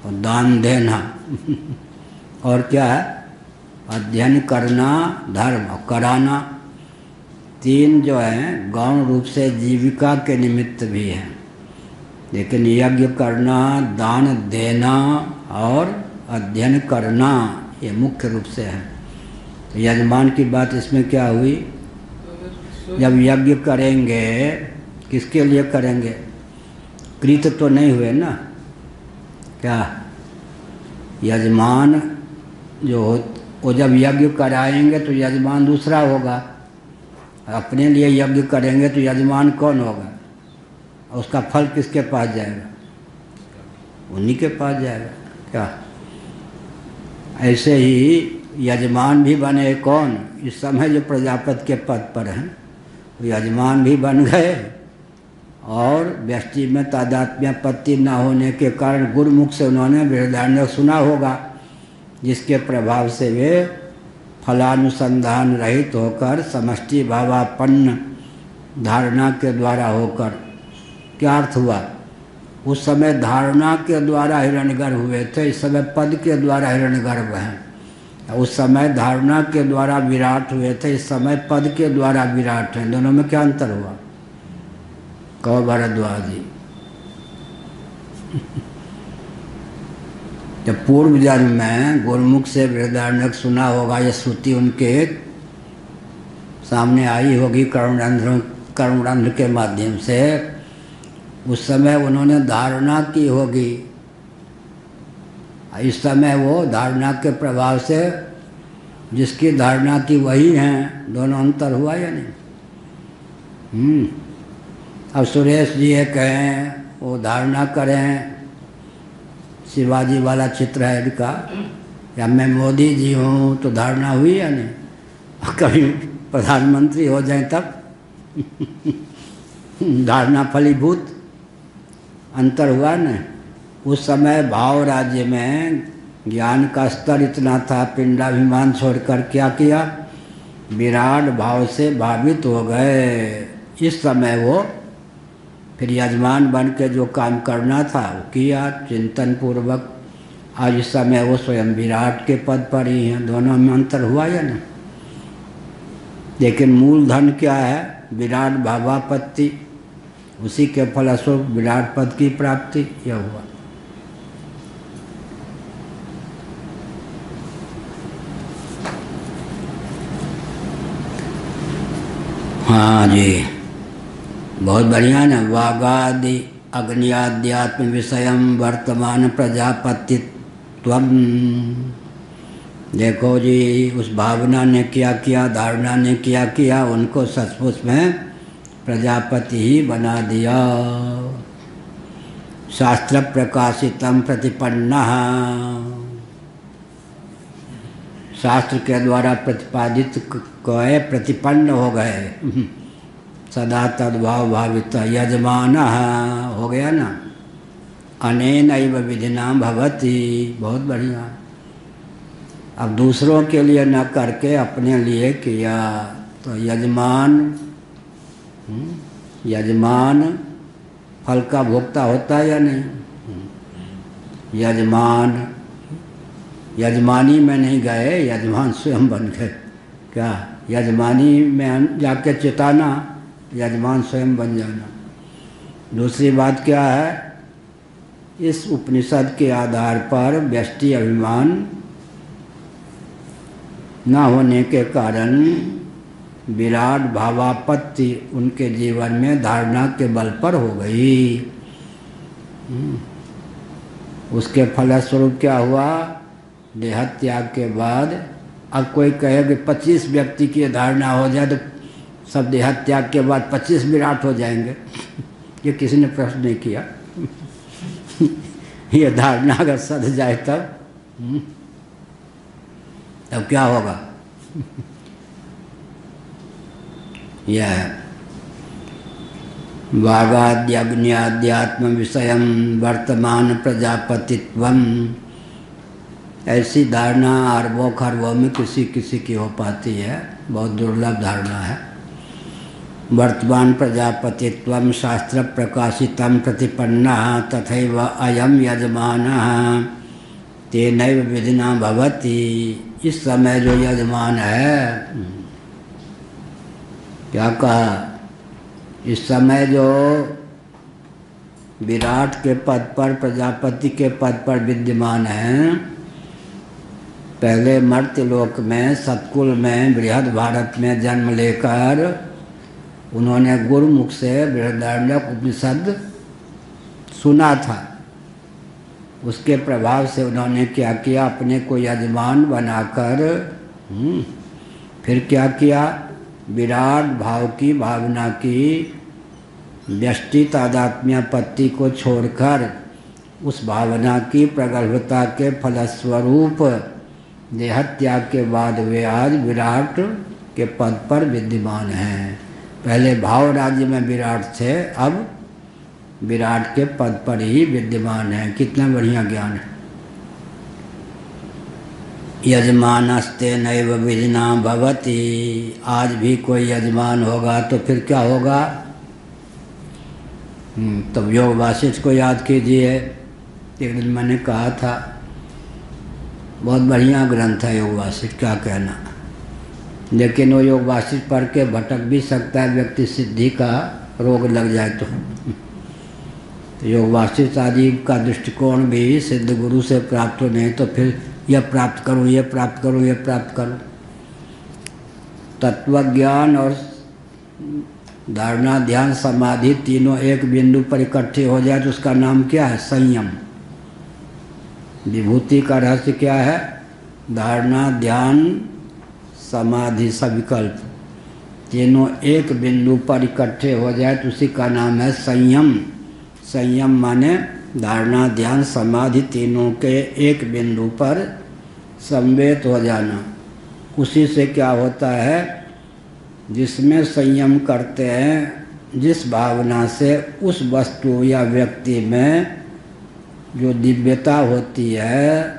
और दान देना और क्या है, अध्ययन करना धर्म और कराना। 3 जो हैं गौण रूप से जीविका के निमित्त भी हैं, लेकिन यज्ञ करना, दान देना और अध्ययन करना ये मुख्य रूप से है। तो यजमान की बात इसमें क्या हुई, जब यज्ञ करेंगे किसके लिए करेंगे, कृत तो नहीं हुए ना। क्या यजमान जो वो जब यज्ञ कराएंगे तो यजमान दूसरा होगा, अपने लिए यज्ञ करेंगे तो यजमान कौन होगा, और उसका फल किसके पास जाएगा, उन्हीं के पास जाएगा। क्या ऐसे ही यजमान भी बने कौन, इस समय जो प्रजापति के पद पर हैं वो यजमान भी बन गए, और व्यष्टि में तादात्म्यापत्ति न होने के कारण गुरुमुख से उन्होंने बृहदारण्य सुना होगा, जिसके प्रभाव से वे फलानुसंधान रहित होकर समष्टि भावापन्न धारणा के द्वारा होकर, क्या अर्थ हुआ, उस समय धारणा के द्वारा हिरण्यगर्भ हुए थे, इस समय पद के द्वारा हिरण्यगर्भ हैं। उस समय धारणा के द्वारा विराट हुए थे, इस समय पद के द्वारा विराट हैं। दोनों में क्या अंतर हुआ, कहो भरद्वाज जी। जब पूर्व जन्म में गुरुमुख से बृहदारण्यक सुना होगा, ये श्रुति उनके सामने आई होगी कर्मरंध्र के माध्यम से, उस समय उन्होंने धारणा की होगी। इस समय वो धारणा के प्रभाव से जिसकी धारणा की वही हैं, दोनों अंतर हुआ या नहीं? अब सुरेश जी ये कहें, वो धारणा करें, शिवाजी वाला चित्र है इनका, या मैं मोदी जी हूँ, तो धारणा हुई या नहीं? कभी प्रधानमंत्री हो जाए तब धारणा फलीभूत, अंतर हुआ न। उस समय भाव राज्य में ज्ञान का स्तर इतना था, पिंडाभिमान छोड़कर क्या किया, विराट भाव से भावित हो गए। इस समय वो फिर यजमान बन के जो काम करना था वो किया चिंतन पूर्वक। आज इस समय वो स्वयं विराट के पद पर ही हैं, दोनों में अंतर हुआ या नहीं? लेकिन मूलधन क्या है? विराट भावापत्ति, उसी के फलस्वरूप विराट पद की प्राप्ति, यह हुआ। हाँ जी, बहुत बढ़िया ना। वागादि अग्नियाद्यात्म विषयम वर्तमान प्रजापतित्वम। देखो जी, उस भावना ने क्या किया, धारणा ने क्या किया, उनको सचमुच में प्रजापति ही बना दिया। शास्त्र प्रकाशितम प्रतिपन्ना, शास्त्र के द्वारा प्रतिपादित कहे प्रतिपन्न हो गए। सदा तद्भाव भावित यजमान हो गया ना। अनेनैव विधिना भवति, बहुत बढ़िया। अब दूसरों के लिए न करके अपने लिए किया, तो यजमान फल का भोक्ता होता है या नहीं? यजमानी में नहीं गए, यजमान स्वयं बन गए। क्या यजमानी में जाके चिताना, यजमान स्वयं बन जाना। दूसरी बात क्या है, इस उपनिषद के आधार पर व्यष्टि अभिमान न होने के कारण विराट भावापत्ति उनके जीवन में धारणा के बल पर हो गई। उसके फलस्वरूप क्या हुआ, देहत्याग के बाद अब कोई कहे कि 25 व्यक्ति की धारणा हो जाए तो सब देहत्याग के बाद 25 विराट हो जाएंगे। ये किसी ने प्रश्न नहीं किया। ये धारणा अगर सध जाए तब क्या होगा? यह वागाद्यग्न्याद्यात्म विषयम वर्तमान प्रजापतित्वम, ऐसी धारणा अरबों खरबों में किसी किसी की हो पाती है, बहुत दुर्लभ धारणा है। वर्तमान प्रजापतित्वम शास्त्र प्रकाशितम प्रतिपन्ना तथैव अयम यजमानः तेनैव विधिना भवति। इस समय जो यजमान है, क्या कहा, इस समय जो विराट के पद पर, प्रजापति के पद पर विद्यमान है, पहले मर्त्यलोक में सतकुल में बृहद भारत में जन्म लेकर उन्होंने गुरुमुख से बृहदारण्यक उपनिषद सुना था। उसके प्रभाव से उन्होंने क्या किया, अपने को यजमान बनाकर फिर क्या किया, विराट भाव की भावना की व्यष्टि तादात्म्यपत्ति को छोड़कर उस भावना की प्रगल्भता के फलस्वरूप देहत्याग के बाद वे आज विराट के पद पर विद्यमान हैं। पहले भाव राज्य में विराट थे, अब विराट के पद पर ही विद्यमान हैं। कितना बढ़िया ज्ञान है। यजमानस्ते नैव विधिना भवति, आज भी कोई यजमान होगा तो फिर क्या होगा? तब योग वासिष्ठ को याद कीजिए। एक दिन मैंने कहा था, बहुत बढ़िया ग्रंथ है योग वासिष्ठ, क्या कहना। लेकिन वो योग वासिष्ठ पढ़ के भटक भी सकता है व्यक्ति, सिद्धि का रोग लग जाए तो। तो योग वासिष्ठ आदि का दृष्टिकोण भी सिद्ध गुरु से प्राप्त हो, नहीं तो फिर यह प्राप्त करो, यह प्राप्त करो, यह प्राप्त करो। तत्वज्ञान और धारणा, ध्यान, समाधि तीनों एक बिंदु पर इकट्ठे हो जाए तो उसका नाम क्या है? संयम। विभूति का रहस्य क्या है? धारणा, ध्यान, समाधि, सविकल्प तीनों एक बिंदु पर इकट्ठे हो जाए तो उसी का नाम है संयम। संयम माने धारणा, ध्यान, समाधि तीनों के एक बिंदु पर समवेत हो जाना। उसी से क्या होता है? जिसमें संयम करते हैं, जिस भावना से उस वस्तु या व्यक्ति में जो दिव्यता होती है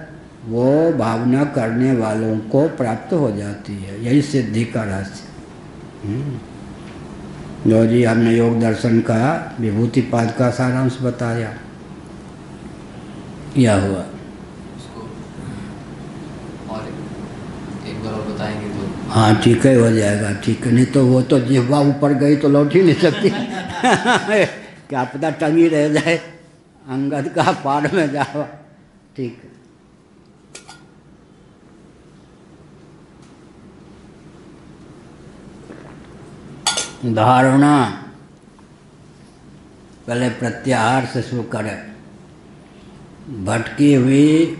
वो भावना करने वालों को प्राप्त हो जाती है। यही सिद्धि का रहस्य। जो जी हमने योग दर्शन का विभूतिपाद का सारांश बताया, क्या हुआ? उसको और एक बार और बताएंगे तो हाँ ठीक है, हो जाएगा। ठीक है, नहीं तो वो तो जिह्वा ऊपर गई तो लौट ही नहीं सकती। क्या पता टंगी रह जाए, अंगद का पार में जाओ। ठीक है। धारणा पहले प्रत्याहार से शुरू करें। भटकी हुई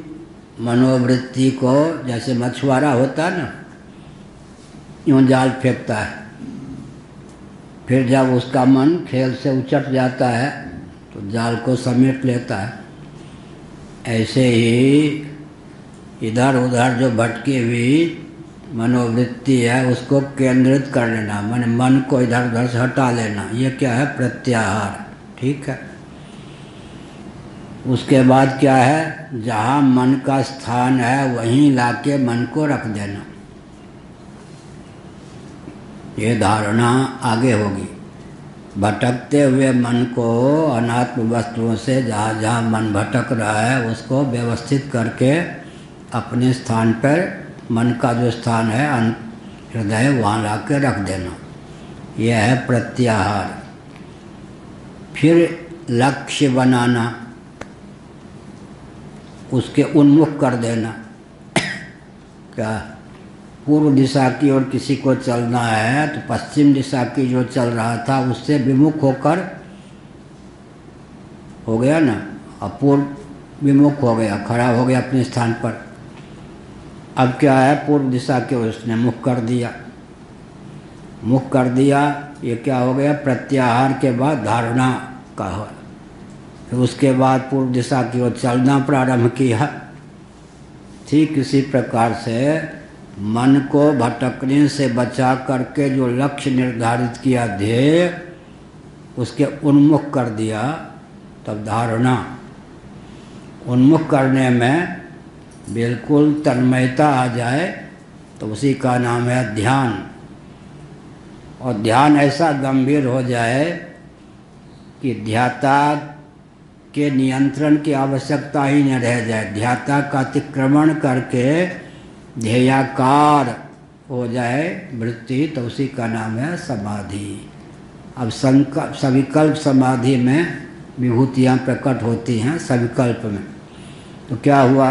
मनोवृत्ति को, जैसे मछुआरा होता है ना, यूँ जाल फेंकता है, फिर जब उसका मन खेल से उचट जाता है तो जाल को समेट लेता है। ऐसे ही इधर उधर जो भटकी हुई मनोवृत्ति है उसको केंद्रित कर लेना, माने मन को इधर उधर से हटा लेना। ये क्या है? प्रत्याहार। ठीक है। उसके बाद क्या है? जहाँ मन का स्थान है वहीं लाके मन को रख देना। ये धारणा आगे होगी। भटकते हुए मन को अनात्म वस्तुओं से जहाँ जहाँ मन भटक रहा है उसको व्यवस्थित करके अपने स्थान पर, मन का जो स्थान है हृदय, वहाँ ला के रख देना। यह है प्रत्याहार। फिर लक्ष्य बनाना, उसके उन्मुख कर देना। क्या? पूर्व दिशा की ओर किसी को चलना है तो पश्चिम दिशा की जो चल रहा था उससे विमुख होकर हो गया ना, अब पूर्व विमुख हो गया, खड़ा हो गया अपने स्थान पर। अब क्या है? पूर्व दिशा के उसने मुख कर दिया। मुख कर दिया, ये क्या हो गया? प्रत्याहार के बाद धारणा का हो। फिर उसके बाद पूर्व दिशा की ओर चलना प्रारंभ किया। ठीक इसी प्रकार से मन को भटकने से बचा करके जो लक्ष्य निर्धारित किया, ध्येय, उसके उन्मुख कर दिया, तब धारणा। उन्मुख करने में बिल्कुल तन्मयता आ जाए तो उसी का नाम है ध्यान। और ध्यान ऐसा गंभीर हो जाए कि ध्याता के नियंत्रण की आवश्यकता ही न रह जाए, ध्याता का अतिक्रमण करके ध्येयाकार हो जाए वृत्ति, तो उसी का नाम है समाधि। अब सविकल्प समाधि में विभूतियाँ प्रकट होती हैं। सविकल्प में तो क्या हुआ?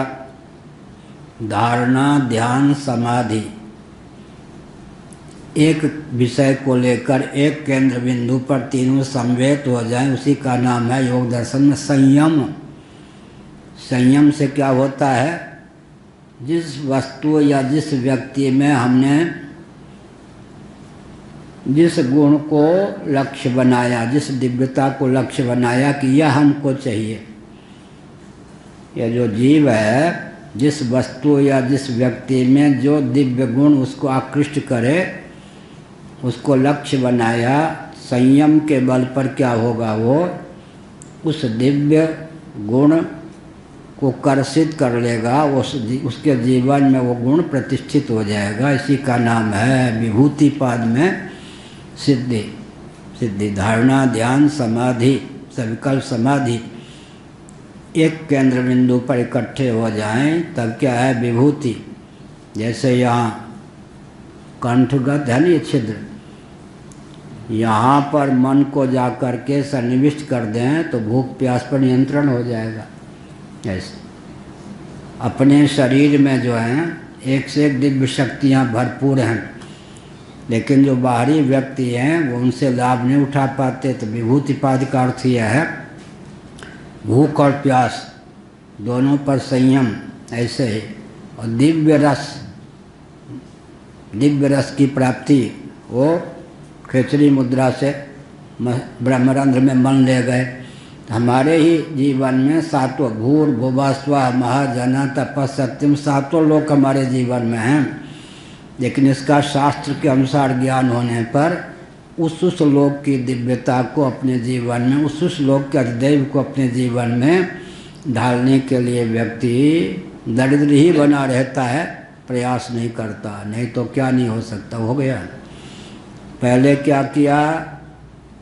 धारणा, ध्यान, समाधि एक विषय को लेकर एक केंद्र बिंदु पर तीनों समवेत हो जाएं, उसी का नाम है योग दर्शन में संयम। संयम से क्या होता है? जिस वस्तु या जिस व्यक्ति में हमने जिस गुण को लक्ष्य बनाया, जिस दिव्यता को लक्ष्य बनाया कि यह हमको चाहिए, यह जो जीव है, जिस वस्तु या जिस व्यक्ति में जो दिव्य गुण उसको आकृष्ट करे, उसको लक्ष्य बनाया, संयम के बल पर क्या होगा? वो उस दिव्य गुण को कर्षित कर लेगा, उसके जीवन में वो गुण प्रतिष्ठित हो जाएगा। इसी का नाम है विभूतिपाद में सिद्धि। सिद्धि धारणा, ध्यान, समाधि, सविकल्प समाधि एक केंद्र बिंदु पर इकट्ठे हो जाएं, तब क्या है? विभूति। जैसे यहाँ कंठगत है ना, ये छिद्र, यहाँ पर मन को जा कर के सन्निविष्ट कर दें तो भूख प्यास पर नियंत्रण हो जाएगा। ऐसे अपने शरीर में जो है एक से एक दिव्य शक्तियाँ भरपूर हैं, लेकिन जो बाहरी व्यक्ति हैं वो उनसे लाभ नहीं उठा पाते। तो विभूतिपाद का अर्थ यह है भूख और प्यास दोनों पर संयम। ऐसे ही और दिव्य रस की प्राप्ति वो खेचरी मुद्रा से ब्रह्मरंध्र में मन ले गए। हमारे ही जीवन में सातों भूर भुवा स्वा महाजना तपस सत्यम सातों लोक हमारे जीवन में हैं, लेकिन इसका शास्त्र के अनुसार ज्ञान होने पर उस लोक की दिव्यता को अपने जीवन में, उस लोक के अधिदैव को अपने जीवन में ढालने के लिए व्यक्ति दरिद्र ही बना रहता है, प्रयास नहीं करता। नहीं तो क्या नहीं हो सकता, हो गया। पहले क्या किया,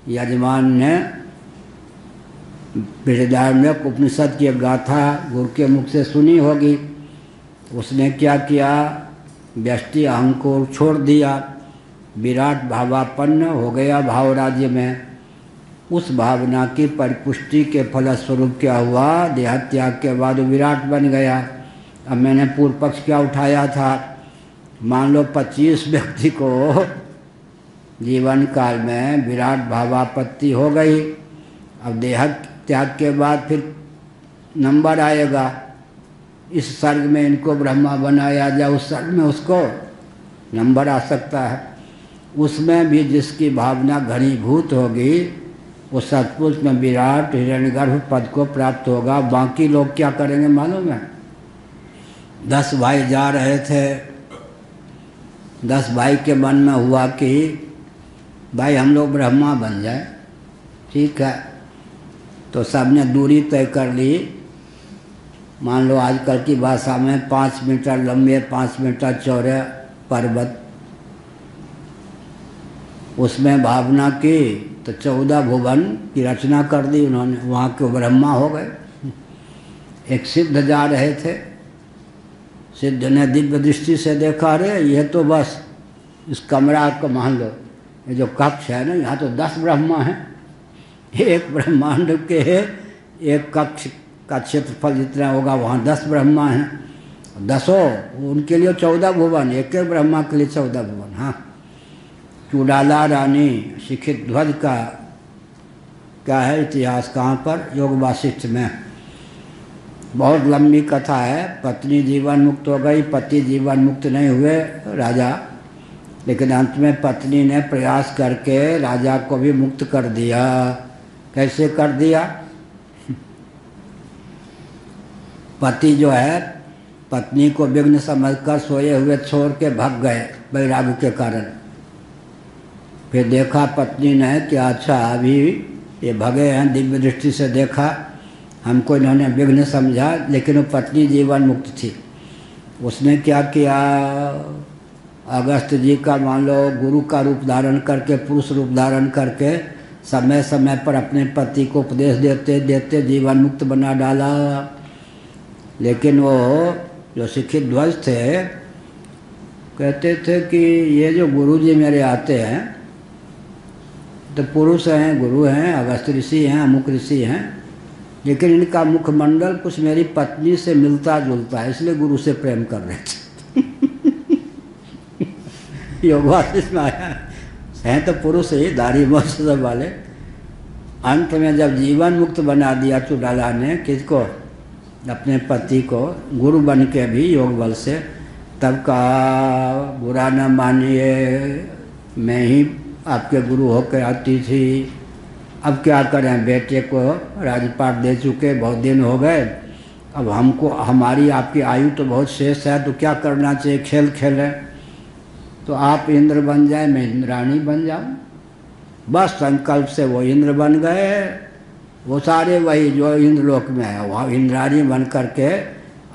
यजमान ने बृहदारण्यक उपनिषद की गाथा गुरु के मुख से सुनी होगी। उसने क्या किया, व्यष्टि अहं को छोड़ दिया, विराट भावापन्न हो गया भाव राज्य में। उस भावना की परिपुष्टि के फलस्वरूप क्या हुआ, देहत्याग के बाद विराट बन गया। अब मैंने पूर्व पक्ष क्या उठाया था, मान लो 25 व्यक्ति को जीवन काल में विराट भावापत्ति हो गई। अब देह त्याग के बाद फिर नंबर आएगा, इस सर्ग में इनको ब्रह्मा बनाया जाए, उस सर्ग में उसको नंबर आ सकता है। उसमें भी जिसकी भावना घनीभूत होगी वो सतपुरुष में विराट हिरण्यगर्भ पद को प्राप्त होगा। बाकी लोग क्या करेंगे मालूम है, 10 भाई जा रहे थे, 10 भाई के मन में हुआ कि भाई हम लोग ब्रह्मा बन जाए, ठीक है। तो सबने दूरी तय कर ली। मान लो आजकल की भाषा में 5 मीटर लंबे 5 मीटर चौड़े पर्वत, उसमें भावना की तो 14 भुवन की रचना कर दी उन्होंने, वहाँ के ब्रह्मा हो गए। एक सिद्ध जा रहे थे, सिद्ध ने दिव्य दृष्टि से देखा, रे ये तो बस इस कमरा को मान लो, ये जो कक्ष है ना, यहाँ तो 10 ब्रह्मा हैं। एक ब्रह्मांड के एक कक्ष का क्षेत्रफल जितना होगा वहाँ 10 ब्रह्मा हैं। 10 उनके लिए 14 भुवन, एक एक ब्रह्मा के लिए 14 भुवन। हाँ, चूड़ाला रानी शिखित ध्वज का क्या है इतिहास, कहाँ पर, योग वासिष्ठ में। बहुत लंबी कथा है। पत्नी जीवन मुक्त हो गई, पति जीवन मुक्त नहीं हुए राजा, लेकिन अंत में पत्नी ने प्रयास करके राजा को भी मुक्त कर दिया। कैसे कर दिया, पति जो है पत्नी को विघ्न समझकर सोए हुए छोड़ के भाग गए वैराग्य के कारण। फिर देखा पत्नी ने कि अच्छा अभी ये भगे हैं, दिव्य दृष्टि से देखा, हमको इन्होंने विघ्न समझा, लेकिन वो पत्नी जीवन मुक्त थी। उसने क्या किया, अगस्त जी का मान लो गुरु का रूप धारण करके, पुरुष रूप धारण करके समय समय पर अपने पति को उपदेश देते देते जीवन मुक्त बना डाला। लेकिन वो जो शिक्षित ध्वज थे कहते थे कि ये जो गुरु जी मेरे आते हैं तो पुरुष हैं, गुरु हैं, अगस्त ऋषि हैं, अमुक ऋषि हैं, लेकिन इनका मुखमंडल कुछ मेरी पत्नी से मिलता जुलता है, इसलिए गुरु से प्रेम कर रहे थे। योग वासिष्ठ में आया हैं तो पुरुष ही, दाढ़ी मूंछ वाले। अंत में जब जीवन मुक्त बना दिया चुड़ाला ने, किसको, अपने पति को, गुरु बन के भी योग बल से, तब कहा बुरा न मानिए, मैं ही आपके गुरु होकर आती थी, अब क्या करें, बेटे को राजपाट दे चुके, बहुत दिन हो गए, अब हमको, हमारी आपकी आयु तो बहुत शेष है, तो क्या करना चाहिए, खेल खेलें, तो आप इंद्र बन जाए, मैं इंद्राणी बन जाऊं। बस संकल्प से वो इंद्र बन गए। वो सारे वही जो इंद्रलोक में है, वहाँ इंद्राणी बन करके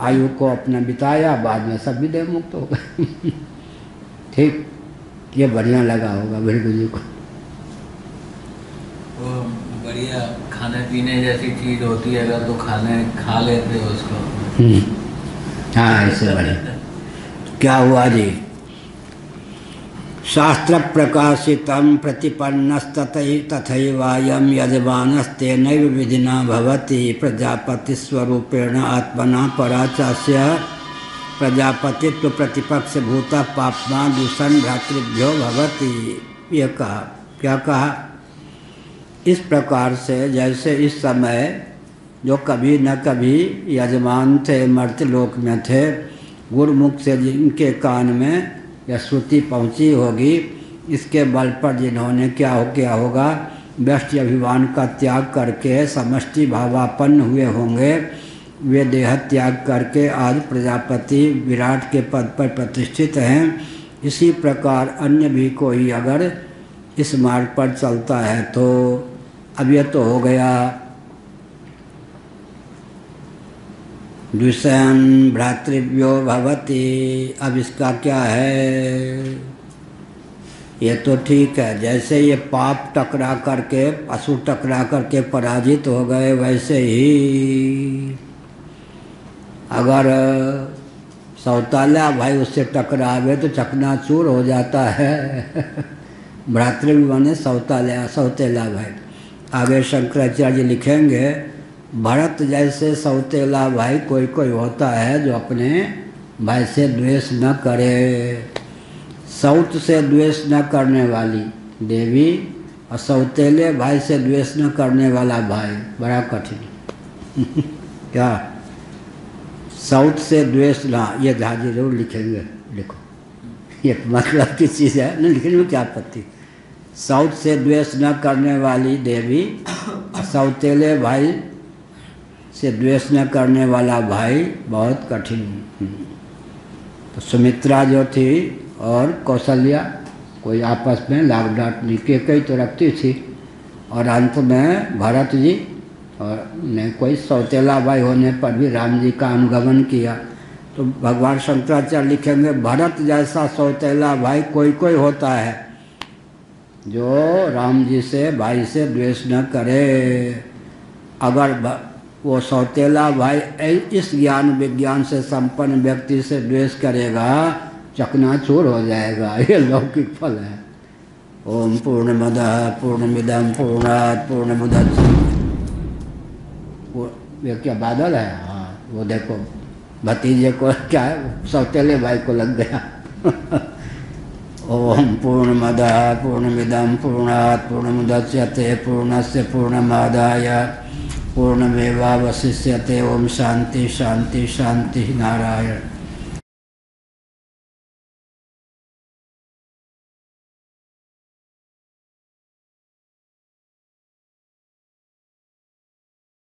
आयु को अपना बिताया, बाद में सब विदेह मुक्त हो गए। ठीक, ये बढ़िया लगा होगा भृगु जी को। वो बढ़िया खाने पीने जैसी चीज होती है, अगर तो खाने खा लेते हो उसको। हाँ, ऐसे बढ़िया। क्या हुआ जी, शास्त्र प्रकाशितं प्रतिपन्नस्तथैवायं यजमानस्तेनैव विधिना भवति प्रजापतिस्वरूपेण आत्मना पराचास्य प्रजापतित्व प्रतिपक्ष भूत पाप्मा दूषण भ्रातृभ्यो भवति। ये कहा, क्या कहा? इस प्रकार से जैसे इस समय जो कभी न कभी यजमान थे, मर्त्यलोक में थे, गुरुमुख से जिनके कान में यह श्रुति पहुँची होगी, इसके बल पर जिन्होंने क्या होगा, व्यष्टि अभिमान का त्याग करके समष्टि भावापन्न हुए होंगे, वे देह त्याग करके आज प्रजापति विराट के पद पर प्रतिष्ठित हैं। इसी प्रकार अन्य भी कोई अगर इस मार्ग पर चलता है तो अब यह तो हो गया द्विषयं भ्रातृभ्यो भवति। अब इसका क्या है? ये तो ठीक है, जैसे ये पाप टकरा करके, पशु टकरा करके पराजित हो गए, वैसे ही अगर सौताला भाई उससे टकरावे तो चकनाचूर हो जाता है। भ्रातृ बने सौतेला भाई। आगे शंकराचार्य लिखेंगे, भरत जैसे सौतेला भाई कोई कोई होता है जो अपने भाई से द्वेष न करे। सौत से द्वेष न करने वाली देवी और सौतेले भाई से द्वेष न करने वाला भाई, बड़ा कठिन। क्या साउथ से द्वेष ना, ये जरूर लिखेंगे, लिखो, ये मतलब की चीज़ है, न लिखने में क्या आपत्ति। साउथ से द्वेष न करने वाली देवी, सौतेले भाई से द्वेष न करने वाला भाई, बहुत कठिन। तो सुमित्रा जो थी और कौशल्या कोई आपस में लाग डांट नहीं के कई तो रखती थी, और अंत में भरत जी और ने कोई सौतेला भाई होने पर भी राम जी का अनुगमन किया। तो भगवान शंकराचार्य लिखेंगे, भरत जैसा सौतेला भाई कोई कोई होता है जो राम जी से भाई से द्वेष न करे। अगर वो सौतेला भाई इस ज्ञान विज्ञान से संपन्न व्यक्ति से द्वेष करेगा, चकनाचूर हो जाएगा। ये लौकिक फल है। ओम पूर्णमदः पूर्णमिदं पूर्णात् पूर्णमुदच्यते। वो क्या बादल है? हाँ, वो देखो भतीजे को क्या है, सौतेले भाई को लग गया। ओम पूर्णमदः पूर्णमिदं पूर्णात् पूर्णमुदच्यते पूर्णस्य पूर्णमादाय पूर्णमेवावशिष्यते। ओम शांति शांति शांति। नारायण।